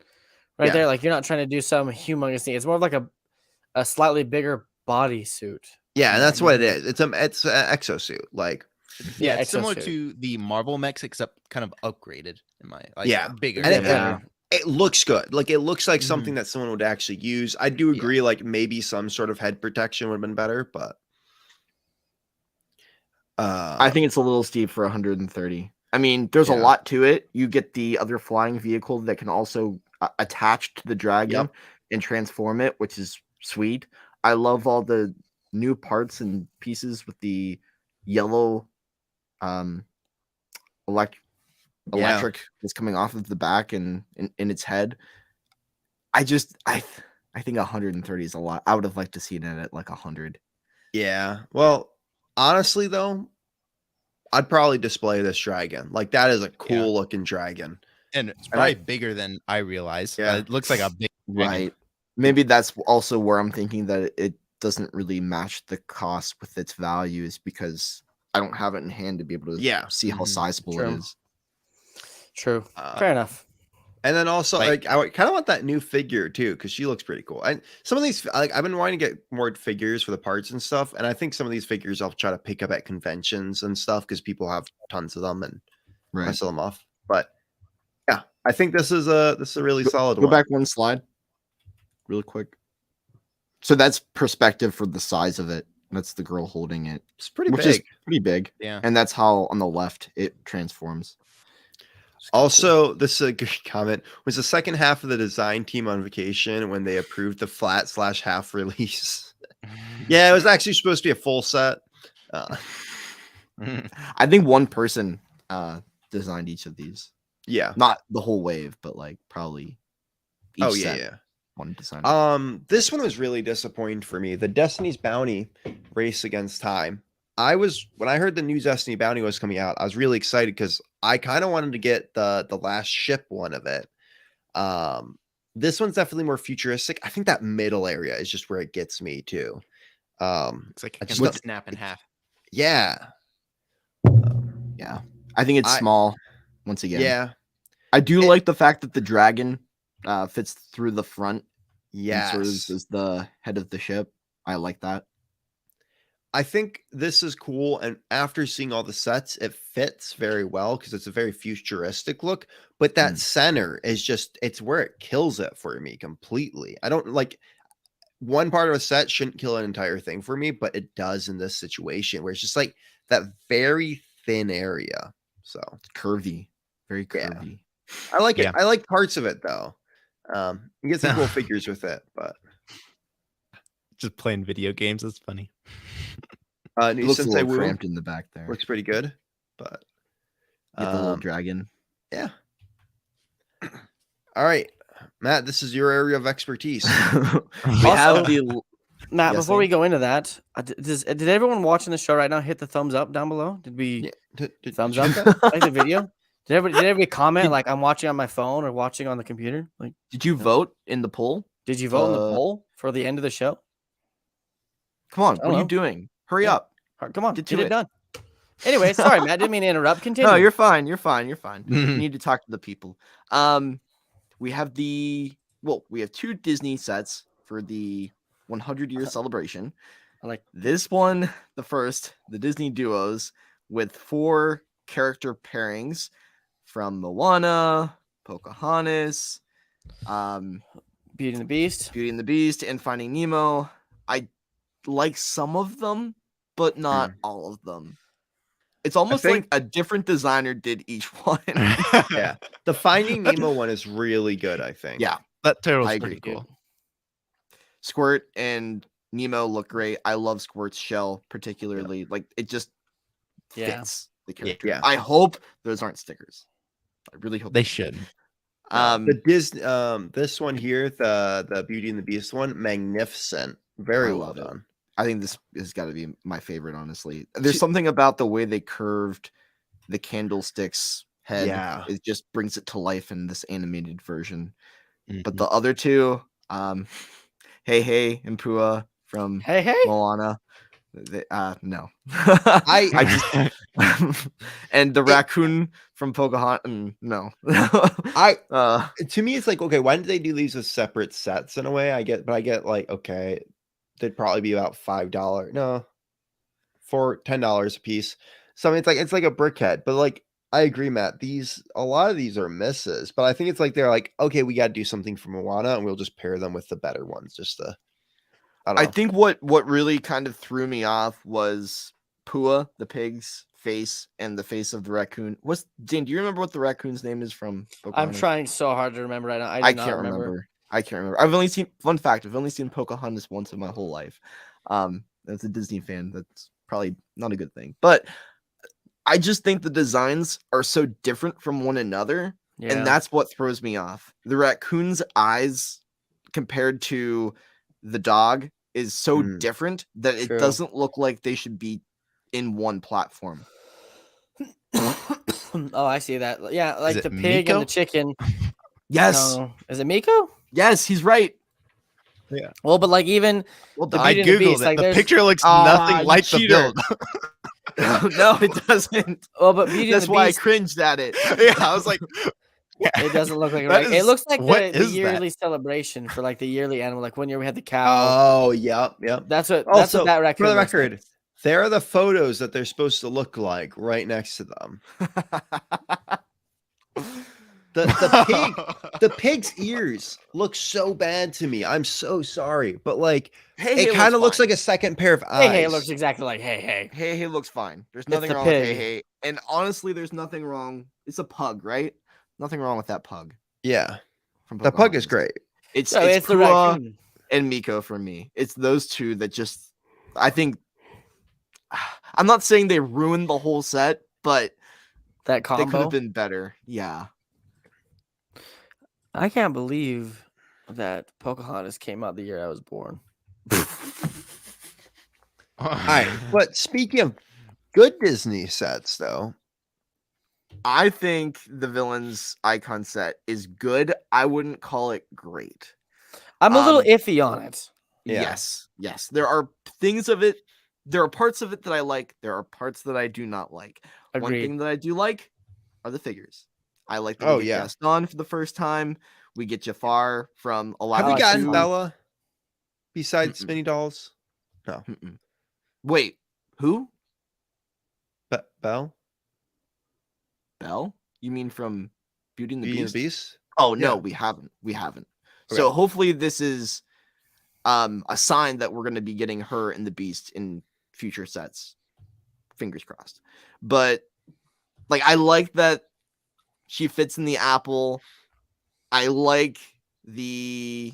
right there. Like you're not trying to do some humongous thing. It's more of like a slightly bigger bodysuit. Yeah, and that's what it is. It's an exosuit. Like, Yeah, it's similar exosuit. to the Marvel mechs, except kind of upgraded in my Yeah. bigger. And Yeah. it looks good. Like it looks like something that someone would actually use. I do Yeah. agree. Like maybe some sort of head protection would have been better, but I think it's a little steep for 130. I mean, there's a Yeah. lot to it. You get the other flying vehicle that can also attach to the dragon and transform it, which is sweet. I love all the new parts and pieces with the yellow electric that's coming off of the back and in its head. I think 130 is a lot. I would have liked to see it at like 100. Yeah. Well, honestly, though, I'd probably display this dragon. Like that is a cool looking dragon. And it's probably bigger than I realized. Yeah. It looks like a big dragon. Right. Maybe that's also where I'm thinking that it doesn't really match the cost with its values because I don't have it in hand to be able to see how sizable True. it is. True. Fair enough. And then also, like I kind of want that new figure too, because she looks pretty cool. And some of these, like I've been wanting to get more figures for the parts and stuff. And I think some of these figures I'll try to pick up at conventions and stuff because people have tons of them and I sell them off. But yeah, I think this is a really solid one. Go back one slide, real quick. So that's perspective for the size of it. That's the girl holding it. It's pretty which big. is pretty big. Yeah. And that's how on the left it transforms. Also, this is a good comment. Was the second half of the design team on vacation when they approved the flat/half release? Yeah, it was actually supposed to be a full set. I think one person designed each of these. Yeah. Not the whole wave, but like probably each set. One designer. This one was really disappointing for me. The Destiny's Bounty Race Against Time. When I heard the new Destiny Bounty was coming out, I was really excited because I kind of wanted to get the last ship one of it. This one's definitely more futuristic. I think that middle area is just where it gets me too. It's like I it just can don't- snap in half. Yeah. Yeah. I think it's small once again. Yeah. I do like the fact that the dragon fits through the front. Yes. Sort of is the head of the ship. I like that. I think this is cool. And after seeing all the sets, it fits very well because it's a very futuristic look. But that center is just, it's where it kills it for me completely. I don't like one part of a set shouldn't kill an entire thing for me, but it does in this situation where it's just like that very thin area. So curvy, very curvy. I like it. I like parts of it though. You get some cool figures with it, but just playing video games. That's funny. It looks a little cramped in the back there. Looks pretty good, but get the little dragon. Yeah. All right, Matt, this is your area of expertise. We have the Matt, Yes, before we Ian? go into that, did everyone watching the show right now hit the thumbs up down below? Did we thumbs did up you hit that? like the video? Did everybody comment Did- like I'm watching on my phone or watching on the computer? Like, Did you vote in the poll? did you vote in the poll for the end of the show? Come on, I what don't are you know. doing? Hurry Yeah. up. Come on, Get get to it it. done. Anyway, sorry, Matt. Didn't mean to interrupt. Continue. No, you're fine. You're fine. You're fine. Mhm. You need to talk to the people. We have we have 2 Disney sets for the 100-year celebration. I like This one, the Disney duos with 4 character pairings from Moana, Pocahontas, Beauty and the Beast. Beauty and the Beast, and Finding Nemo. I like some of them, but not all of them. It's almost think- like a different designer did each one. Yeah, the Finding Nemo one is really good. I think. Yeah, That turtle's I pretty agree, cool. Squirt and Nemo look great. I love Squirt's shell particularly. Like it just Yeah. fits the character. Yeah. I hope those aren't stickers. I really hope They should. The Disney, this one here, the Beauty and the Beast one, magnificent, very I well love it. done. I think this has got to be my favorite, honestly. There's something about the way they curved the candlestick's head. Yeah. It just brings it to life in this animated version. Mm-hmm. But the other 2, Hey Hey and Pua from Hey, hey. Moana, no. I just and the raccoon from Pocahontas, no. to me, it's like, okay, why did they do these as separate sets in a way? I get like, okay, they'd probably be about $5. No, for $10 a piece. So I mean, it's like a brickhead, but like I agree, Matt. A lot of these are misses, but I think it's like they're like, okay, we got to do something for Moana, and we'll just pair them with the better ones. Just to, I don't know. I think what really kind of threw me off was Pua, the pig's face, and the face of the raccoon. Dan, do you remember what the raccoon's name is from I'm Pocahontas? trying so hard to remember right now. I I do not can't remember. I can't remember. I've only seen Pocahontas once in my whole life. As a Disney fan, that's probably not a good thing. But I just think the designs are so different from one another, Yeah. and that's what throws me off. The raccoon's eyes compared to the dog is so different that it True. doesn't look like they should be in one platform. Oh, I see that. Yeah, like it the pig and Miko? the chicken. Yes. No. Is it Miko? Yes, he's right. Well, but like even Well The done. I Beauty and the googled Beast, it. like, The there's- picture looks Ah, nothing you like the cheater. build. No, it doesn't. well, but Beauty and That's the why I Beast, cringed at it. Yeah, I was like, it doesn't look like it. That Right? It is- looks like what the is that? yearly celebration for like the yearly animal, like one year we had the cow. Oh, yep. That's what Also, that raccoon for the looks like. record, there are the photos that they're supposed to look like right next to them. The pig's ears look so bad to me. I'm so sorry, but like it kind of looks like a second pair of eyes. Hey, hey, it looks exactly like hey, hey. Hey, hey looks fine. There's It's nothing the wrong with pig. Hey, hey. And honestly, there's nothing wrong. It's a pug, right? Nothing wrong with that pug. Yeah, From the pug is Pocahontas. great. It's So it's it's the Pua raccoon. and Miko for me. It's those 2 that just I think I'm not saying they ruined the whole set, but That they could combo. have been better. Yeah. I can't believe that Pocahontas came out the year I was born. All right, but speaking of good Disney sets, though, I think the villain's icon set is good. I wouldn't call it great. I'm a little Um, iffy on it. Yeah. Yes. There are things of it. There are parts of it that I like. There are parts that I do not like. One Agreed. thing that I do like are the figures. I like that Oh, we get yeah. Gaston for the first time. We get Jafar from have Aladdin. we like gotten two. Bella besides Mm-mm. Spinny Dolls? Mm-mm. Wait, who? Belle? Belle? You mean from Beauty and the Beauty and Beast? the Beast? Oh no, Yeah. we haven't. We haven't. Okay. So hopefully this is a sign that we're going to be getting her and the Beast in future sets. Fingers crossed. But like I like that she fits in the apple. I like the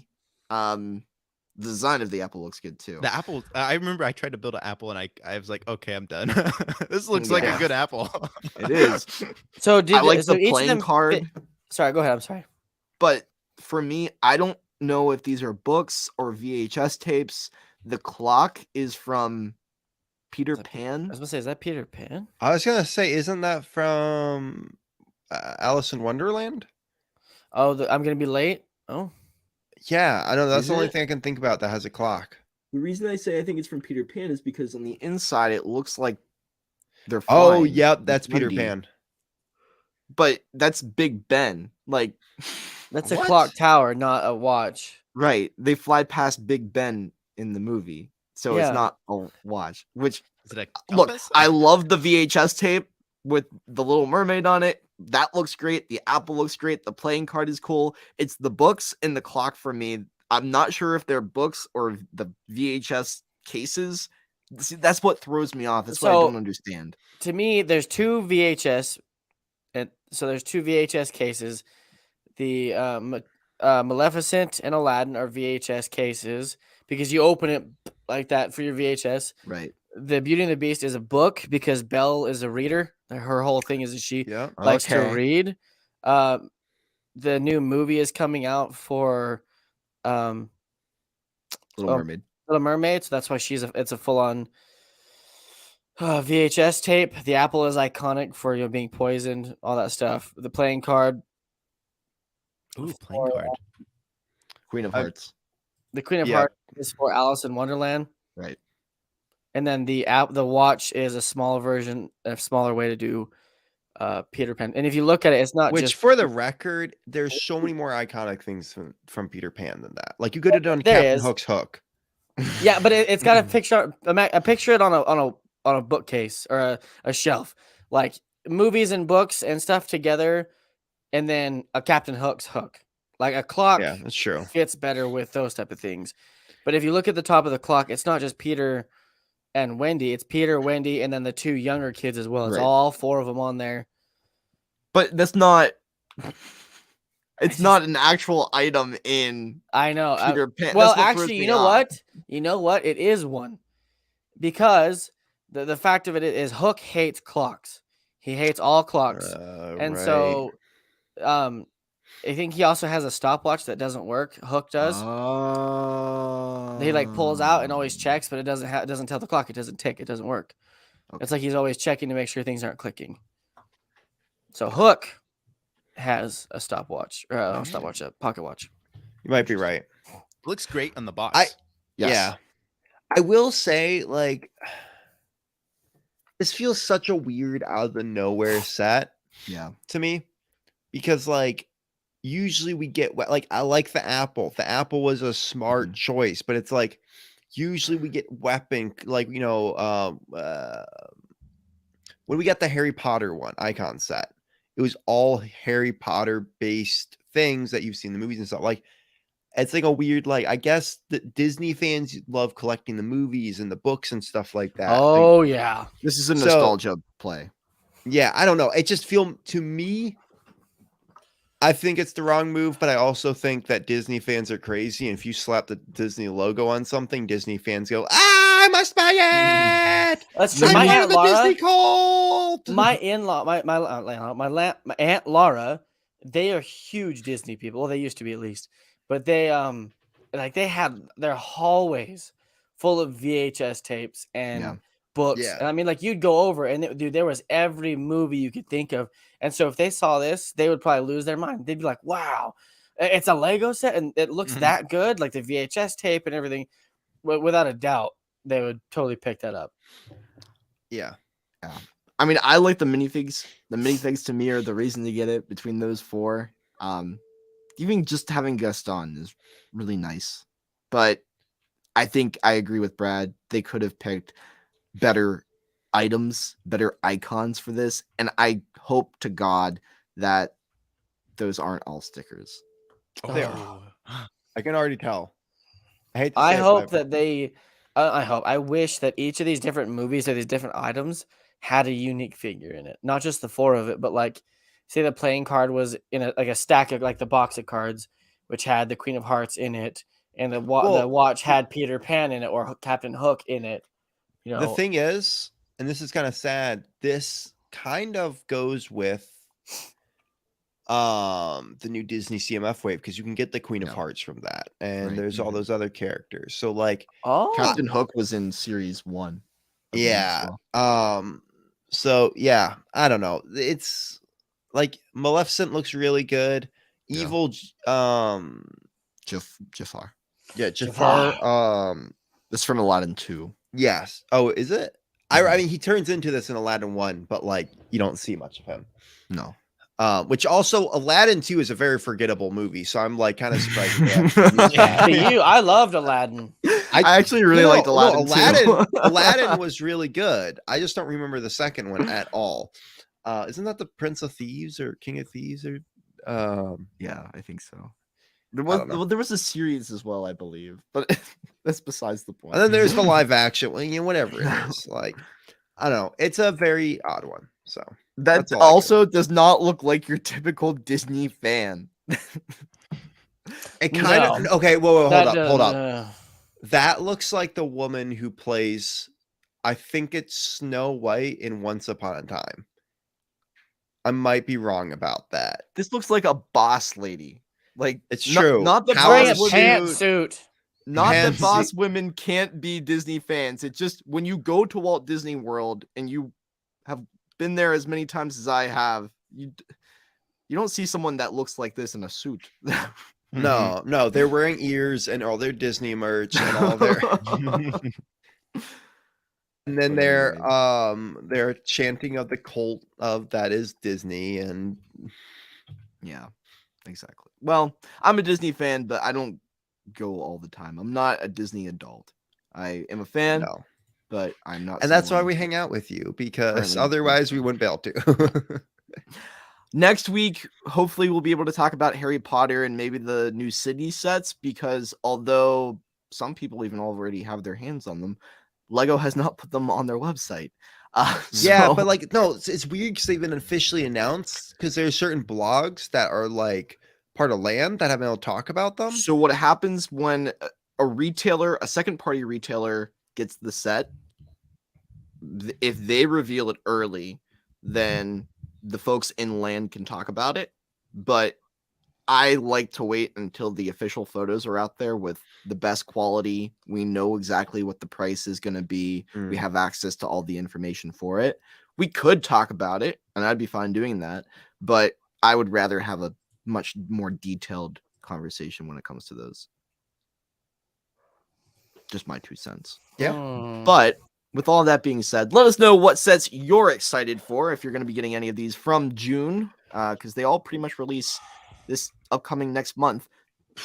design of the apple looks good too. The apple. I remember I tried to build an apple and I was like, okay, I'm done. This looks like Yeah. a good apple. It is. So did I like so the each of playing them card. fit- Sorry, go ahead. I'm sorry. But for me, I don't know if these are books or VHS tapes. The clock is from Peter I was Pan. gonna say, is that Peter Pan? I was gonna say, isn't that from Alice in Wonderland? Oh, I'm gonna be late. Oh, Yeah, I know that's Is the only it? thing I can think about that has a clock. The reason I say I think it's from Peter Pan is because on the inside it looks like they're Oh, flying. yep, It's that's Peter windy. Pan. But that's Big Ben. Like, that's a What? clock tower, not a watch. right. They fly past Big Ben in the movie. So Yeah. it's not a watch. Which, Is it a look, compass? I love the VHS tape with the Little Mermaid on it. That looks great. The apple looks great. The playing card is cool. It's the books and the clock for me. I'm not sure if they're books or the VHS cases. See, that's what throws me off. That's what I So- don't understand. To me, there's two VHS, and so there's two VHS cases. The Maleficent and Aladdin are VHS cases because you open it like that for your VHS. Right. The Beauty and the Beast is a book because Belle is a reader. Her whole thing is that she Yeah. likes to Okay. read. The new movie is coming out for Little Oh, Mermaid. Little Mermaid, so that's why it's a full on VHS tape. The apple is iconic for being poisoned, all that stuff. The playing card, Ooh, playing card. Queen of I- Hearts. the Queen of Yeah. Hearts is for Alice in Wonderland, Right. and then the watch is a smaller version, a smaller way to do Peter Pan. And if you look at it, it's not Which, just for the record, there's so many more iconic things from Peter Pan than that. Like you could have done There Captain is. Hook's hook. yeah, but it's got a picture. A picture it on a bookcase or a shelf, like movies and books and stuff together, and then a Captain Hook's hook, like a clock. Yeah, that's true. Fits better with those type of things. But if you look at the top of the clock, it's not just Peter and Wendy. It's Peter, Wendy, and then the two younger kids as well. It's Right. all four of them on there. But that's not. It's not an actual item in I know. Peter Pan. Well, That's what throws actually, me you know off. what? You know what? It is one. Because the fact of it is Hook hates clocks. He hates all clocks. And Right. so I think he also has a stopwatch that doesn't work. Hook does. He like pulls out and always checks, but it doesn't tell the clock. It doesn't tick. It doesn't work. It's like he's always checking to make sure things aren't clicking. So Hook has a stopwatch, or a pocket watch. You might be right. Looks great on the box. Yes. Yeah. I will say, like, this feels such a weird out of the nowhere set Yeah. to me because, like, usually we get like I like the apple. The apple was a smart choice, but it's like usually we get weapon like when we got the Harry Potter one icon set, it was all Harry Potter based things that you've seen in the movies and stuff. Like it's like a weird like I guess that Disney fans love collecting the movies and the books and stuff like that. Like, Oh yeah. This is a So- nostalgia play. yeah, I don't know. It just feel to me. I think it's the wrong move, but I also think that Disney fans are crazy. And if you slap the Disney logo on something, Disney fans go, "Ah, I must buy it! That's true. I'm My part aunt of the Laura, Disney cult." my in-law, my aunt Laura, they are huge Disney people. Well, they used to be at least, but they like they had their hallways full of VHS tapes and Yeah. books. Yeah. And I mean, like you'd go over and dude, there was every movie you could think of. And so if they saw this, they would probably lose their mind. They'd be like, "Wow, it's a Lego set and it looks Mhm. that good!" Like the VHS tape and everything. Without a doubt, they would totally pick that up. Yeah, I mean, I like the minifigs. The minifigs to me are the reason to get it between those four. Even just having Gaston is really nice. But I think I agree with Brad. They could have picked better items, better icons for this. And I hope to God that those aren't all stickers. They are. Oh. I can already tell. I hate. To I say it, hope but that they. I wish that each of these different movies or these different items had a unique figure in it. Not just the four of it, but like, say the playing card was in a stack of like the box of cards, which had the Queen of Hearts in it, and the Well, watch had Peter Pan in it or Captain Hook in it. You know, the thing is, and this is kind of sad. This kind of goes with the new Disney CMF wave, because you can get the Queen of Yeah. Hearts from that, and Right. there's all those other characters. So like, Oh, Captain Hook was in series 1. I believe, yeah. so. So yeah, I don't know. It's like Maleficent looks really good. Yeah. Evil, Jafar. yeah, Jafar. This is from Aladdin 2. Yes. Oh, is it? I mean, he turns into this in Aladdin 1, but like you don't see much of him. No. Which also Aladdin 2 is a very forgettable movie, so I'm like kind of surprised. but I loved Aladdin. I actually really liked Aladdin. Aladdin, too. Aladdin was really good. I just don't remember the second one at all. Isn't that the Prince of Thieves or King of Thieves or? Yeah, I think so. don't know. There was a series as well, I believe, but that's besides the point. And then there's the live action. Well, you know, whatever it is. Like, I don't know. It's a very odd one. So that that's all I also does not look like your typical Disney fan. it kind of No. okay. Whoa, hold up. Uh, That looks like the woman who plays, I think it's Snow White in Once Upon a Time. I might be wrong about that. This looks like a boss lady. Like It's not- true. Not the Power Bring a of boss suit. women. pantsuit. Not that Pantsuit. boss women can't be Disney fans. It's just when you go to Walt Disney World and you have been there as many times as I have, you don't see someone that looks like this in a suit. No, they're wearing ears and all their Disney merch and all their and then they're chanting of the cult of that is Disney and Yeah, exactly. Well, I'm a Disney fan, but I don't go all the time. I'm not a Disney adult. I am a fan, no. but I'm not. And that's why someone- we hang out with you, because Currently. otherwise we wouldn't be able to. Next week, hopefully, we'll be able to talk about Harry Potter and maybe the new city sets, because although some people even already have their hands on them, LEGO has not put them on their website. Yeah, So- but like no, it's weird because they've been officially announced, because there's certain blogs that are like part of land that haven't been able to talk about them. So what happens when a retailer, a second party retailer gets the set, if they reveal it early, then the folks in land can talk about it. But I like to wait until the official photos are out there with the best quality. We know exactly what the price is going to be. We have access to all the information for it. We could talk about it, and I'd be fine doing that. But I would rather have a much more detailed conversation when it comes to those. Just my 2 cents. Yeah. Hmm. But with all that being said, let us know what sets you're excited for, if you're going to be getting any of these from June, because they all pretty much release this upcoming next month.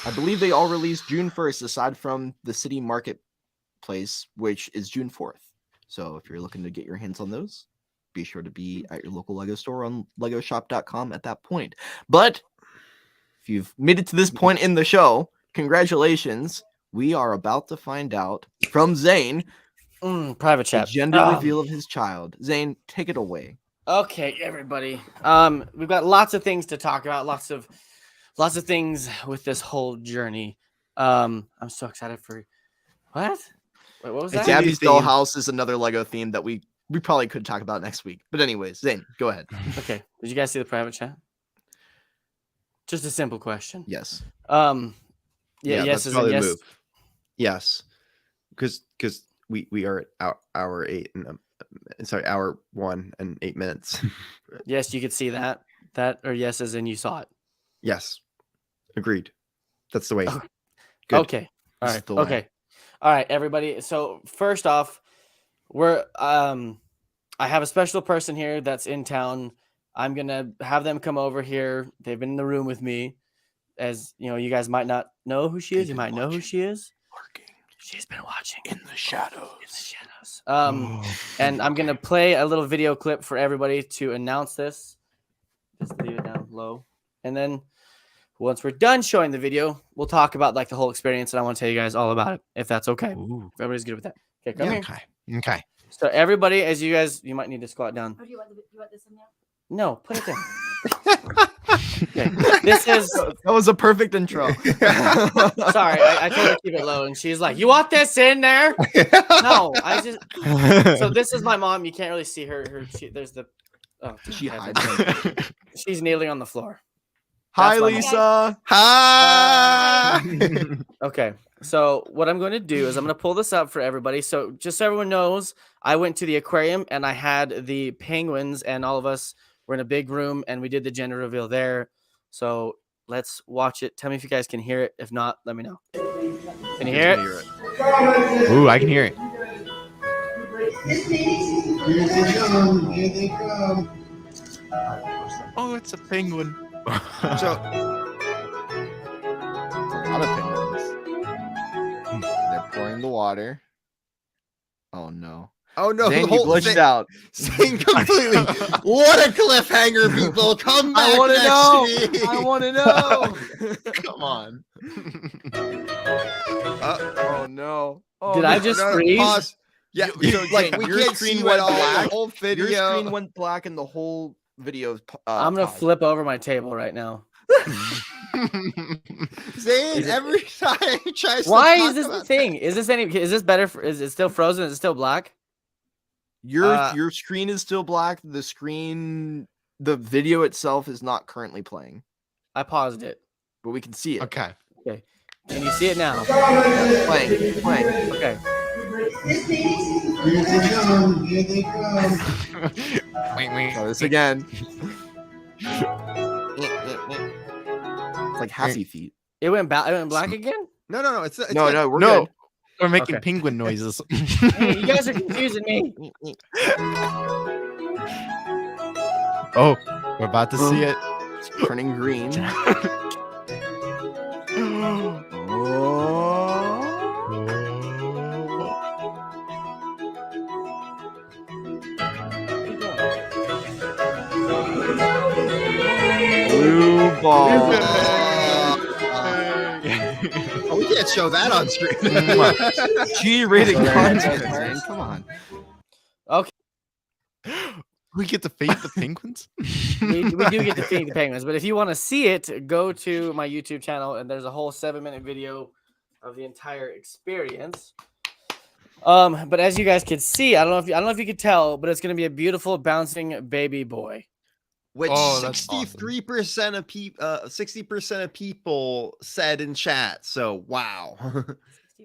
I believe they all release June 1st, aside from the City Marketplace, which is June 4th. So if you're looking to get your hands on those, be sure to be at your local LEGO store on legoshop.com at that point. But if you've made it to this point in the show, congratulations. We are about to find out from Zane Private the chat. gender Oh. reveal of his child. Zane, take it away. Okay, everybody. We've got lots of things to talk about. Lots of things with this whole journey. I'm so excited for what? Wait, what was It's that? a new Gabby's theme. Dollhouse is another Lego theme that we probably could talk about next week. But anyways, Zane, go ahead. Okay. Did you guys see the private chat? Just a simple question. Yes. Yeah, yes that's is a probably the yes. move. Yes, because we are at hour 8 and hour 1 and 8 minutes. Yes, you could see that. Or yes as in you saw it. Yes, agreed. That's the way. Oh, Good. Okay. All This is right. the way. Okay. All right, everybody. So first off, we're I have a special person here that's in town. I'm gonna have them come over here. They've been in the room with me. As you know, you guys might not know who she is. You might know who she is. She's been watching in the shadows. And I'm gonna play a little video clip for everybody to announce this. Just leave it down low, and then once we're done showing the video, we'll talk about like the whole experience, and I want to tell you guys all about it, if that's okay. Ooh. If everybody's good with that. Okay, come here. Okay. So everybody, as you might need to squat down. Oh, do you want this one now? No, put it down. Okay. This is That was a perfect intro. sorry. I told her to keep it low, and she's like, "You want this in there?" No, I just. So this is my mom. You can't really see her. There's the. Oh, She heaven. hides them. She's kneeling on the floor. Hi, my mom. Lisa. Hi. Okay, so what I'm going to do is I'm going to pull this up for everybody. So just so everyone knows, I went to the aquarium and I had the penguins, and all of us were in a big room and we did the gender reveal there. So let's watch it. Tell me if you guys can hear it. If not, let me know. Can you hear it? Ooh, I can hear it. Oh, it's a penguin. So A lot of penguins. They're pouring the water. Oh no. oh no, Zane, the you whole glitched thing, out. Zane completely. What a cliffhanger, people! Come back. I want to next know. week. I want to know. Come on. Oh no. Oh, Did no. I just freeze? Pause. Yeah, So, like Zane, we your can't screen see went what all black. the whole video. Your screen went black and the whole video is I'm going to paused. flip over my table right now. Zane, Is it- every time he tries to Why talk is this the about thing? Is this better? Is it still frozen? Is it still black? Your screen is still black. The video itself is not currently playing, I paused it. but we can see it. Okay. Okay. Can you see it now? Playing. Okay. So this again. It's like happy feet. It went black again? No, it's No, good. we're No, good. we're making Okay. penguin noises. Hey, you guys are confusing me. Oh, we're about to see it. It's turning green. Blue ball. Oh, we can't show that on screen. G-rated So there- content, there- man. Come on. Okay. We get to feed the penguins. We do get to feed the penguins, but if you want to see it, go to my YouTube channel and there's a whole 7-minute video of the entire experience. But as you guys can see, I don't know if you could tell, but it's gonna be a beautiful bouncing baby boy. Which Oh, that's 63% of people, 60% of people said in chat. So wow.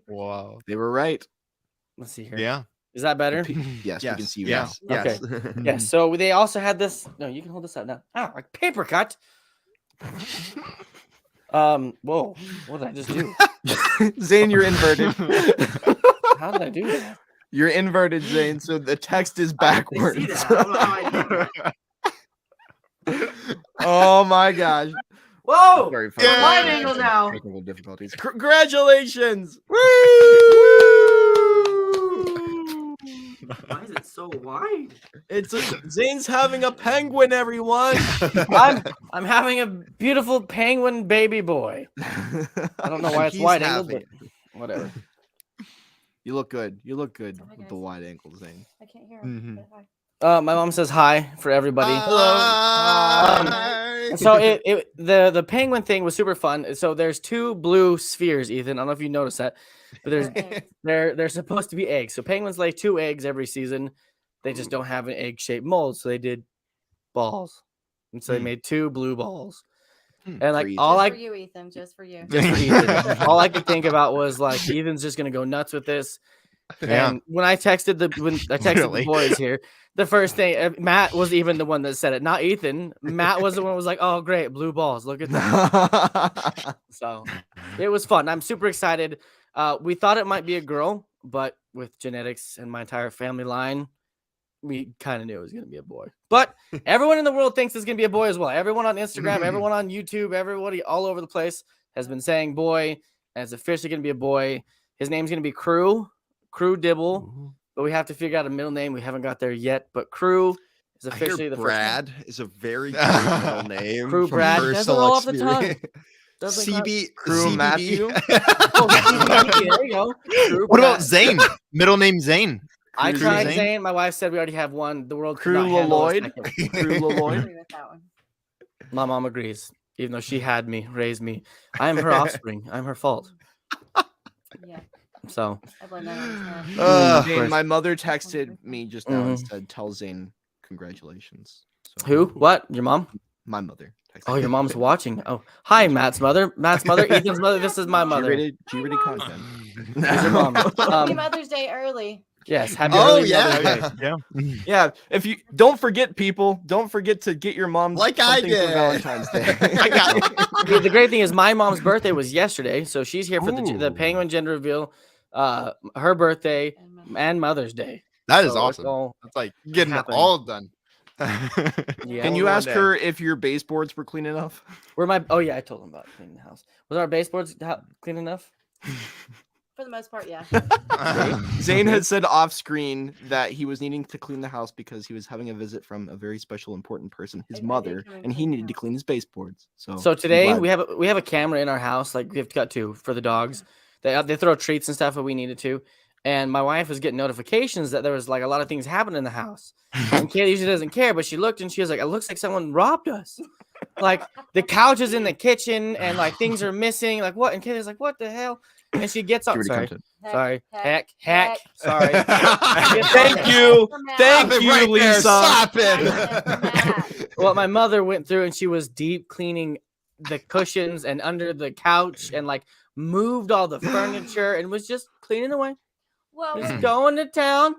Wow. They were right. Let's see here. Yeah. Is that better? Yes, we can see you yes, now. yes. Yeah. So they also had this. No, you can hold this up now. Ah, like paper cut. Whoa. What did I just do? now. Zane, you're inverted. How did I do that? You're inverted, Zane, so the text is I didn't see backwards. that. I don't know how I did that. Oh my gosh. Whoa! Very We're funny. wide angle now. Technical difficulties. Congratulations! Why is it so wide? Zane's having a penguin, everyone. I'm having a beautiful penguin baby boy. I don't know why it's He's wide angle, having but whatever. You look good. You look good Hi, with the guys. wide angle, Zane. I can't hear Mhm. him. but hi. My mom says hi for everybody. Hi. So the penguin thing was super fun. So there's 2 blue spheres, Ethan. I don't know if you noticed that, but there's They're eggs. they're supposed to be eggs. So penguins lay 2 eggs every season. They just don't have an egg-shaped mold, so they did balls, and so they Hmm. made 2 blue balls. Hmm. And like For all Just I for you, Ethan. Just for you. just for Ethan, all I could think about was like Ethan's just gonna go nuts with this. Yeah. And when I texted the Really? the boys here, the first thing Matt was even the one that said it, not Ethan. Matt was the one who was like, "Oh, great, blue balls! Look at that." So it was fun. I'm super excited. We thought it might be a girl, but with genetics and my entire family line, we kind of knew it was going to be a boy. But everyone in the world thinks it's going to be a boy as well. Everyone on Instagram, everyone on YouTube, everybody all over the place has been saying boy, and it's officially going to be a boy. His name's going to be Crew Dibble, but we have to figure out a middle name. We haven't got there yet, but Crew is I officially hear the Brad is a very good middle name. Crew from Brad. Doesn't personal roll off the tongue. experience. Doesn't quite- CB Crew CBD. Matthew? Oh, CBD, there you go. Crew What about Brad. Zane? Middle name Zane. I Crew tried Zane? Zane. My wife said we already have one. The world could Crew not handle a Lloyd? second. Crew I Lloyd. agree with that one. My mom agrees, even though she had me, raised me. I am her offspring. I'm her fault. Yeah, So I blame that on his head. Zane, my mother texted me just now and Mhm. said, "Tell Zane congratulations." So, who? What? Your mom? My mother Oh, your mom's watching. Oh, hi, Matt's mother. Matt's mother. Ethan's mother. This is my mother. G-rated content. Here's your mom. Happy Mother's Day early. Yes. Happy Oh early Mother's Day. yeah. Yeah, if you don't forget, people, don't forget to get your mom Like I something for did. Valentine's Day. I got it. The great thing is my mom's birthday was yesterday, so she's here for the Ooh. penguin gender reveal, her birthday, and Mother's Day. That is So it's awesome. all It's like getting it happening. all done. Yeah. Can All you in one ask day. her if your baseboards were clean enough? Where my oh yeah, I told him about cleaning the house. Was our baseboards clean enough? For the most part, yeah. Zane had said off screen that he was needing to clean the house because he was having a visit from a very special, important person, his I did mother, come and and he clean the needed to house. clean his baseboards. So, So I'm today glad. we have a camera in our house. Like we have got two for the dogs. They throw treats and stuff if we needed to. And my wife was getting notifications that there was like a lot of things happening in the house. And Kaylee usually doesn't care, but she looked and she was like, "It looks like someone robbed us." Like the couch is in the kitchen and like things are missing. Like what? And Kaylee's like, "What the hell?" And she gets up. G-rated Sorry, content. sorry, Heck, heck. Sorry. Thank you. Thank Stop it you, right there, Lisa. Stop it. Well, my mother went through and she was deep cleaning the cushions and under the couch and like moved all the furniture and was just cleaning away. Well, Just going to town.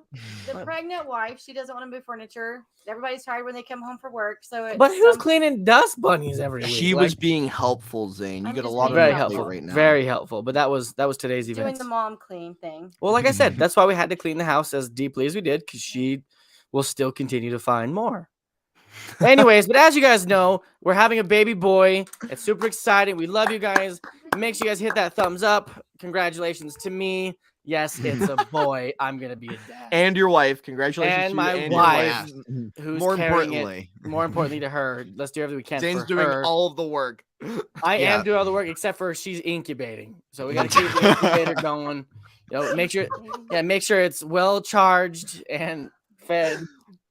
the pregnant wife, she doesn't want to move furniture. Everybody's tired when they come home from work. So it's But who's some- cleaning dust bunnies every week? She Like, was being helpful, Zane. You I'm get a just lot being of very your plate helpful, right now. very helpful. But that was today's doing event. the mom clean thing. Well, like I said, that's why we had to clean the house as deeply as we did because she will still continue to find more. Anyways, but as you guys know, we're having a baby boy. It's super exciting. We love you guys. Make sure you guys hit that thumbs up. Congratulations to me. Yes, it's a boy. I'm gonna be a dad. And your wife. Congratulations And to you my and your wife. wife. Who's More carrying importantly, it? More importantly to her, let's do everything we can. Zane's for doing her. all of the work. I Yeah. am doing all the work except for she's incubating. So we gotta keep the incubator going. Make sure it's well charged and fed.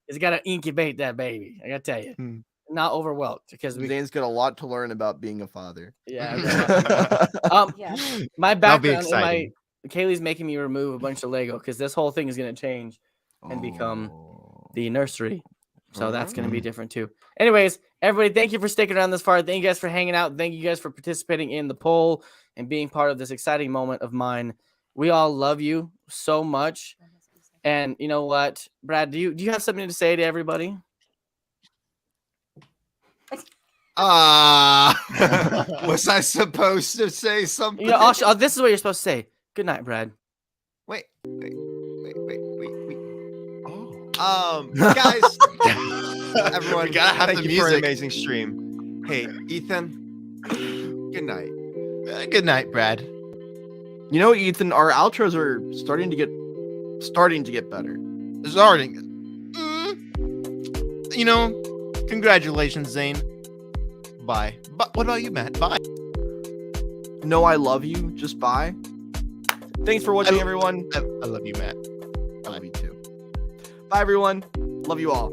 It's gotta incubate that baby. I gotta tell you, Hmm. not overwhelmed because we. Zane's got a lot to learn about being a father. Yeah. Yeah. My That'll be background. exciting. Kaylee's making me remove a bunch of Lego because this whole thing is gonna change and become the nursery. So that's going to be different too. Anyways, everybody, thank you for sticking around this far. Thank you guys for hanging out. Thank you guys for participating in the poll and being part of this exciting moment of mine. We all love you so much. And you know what, Brad, do you have something to say to everybody? was I supposed to say something? You know, this is what you're supposed to say. Good night, Brad. Wait. Oh. Guys, everyone, We gotta have thank the you for an music. amazing stream. Hey, Ethan, good night. Good night, Brad. You know, Ethan, our outros are starting to get better. Starting. You know, congratulations, Zane. Bye. But what about you, Matt? Bye. No, I love you. Just bye. Thanks for watching, everyone. I love you, Matt. I love you too. Bye, everyone. Love you all.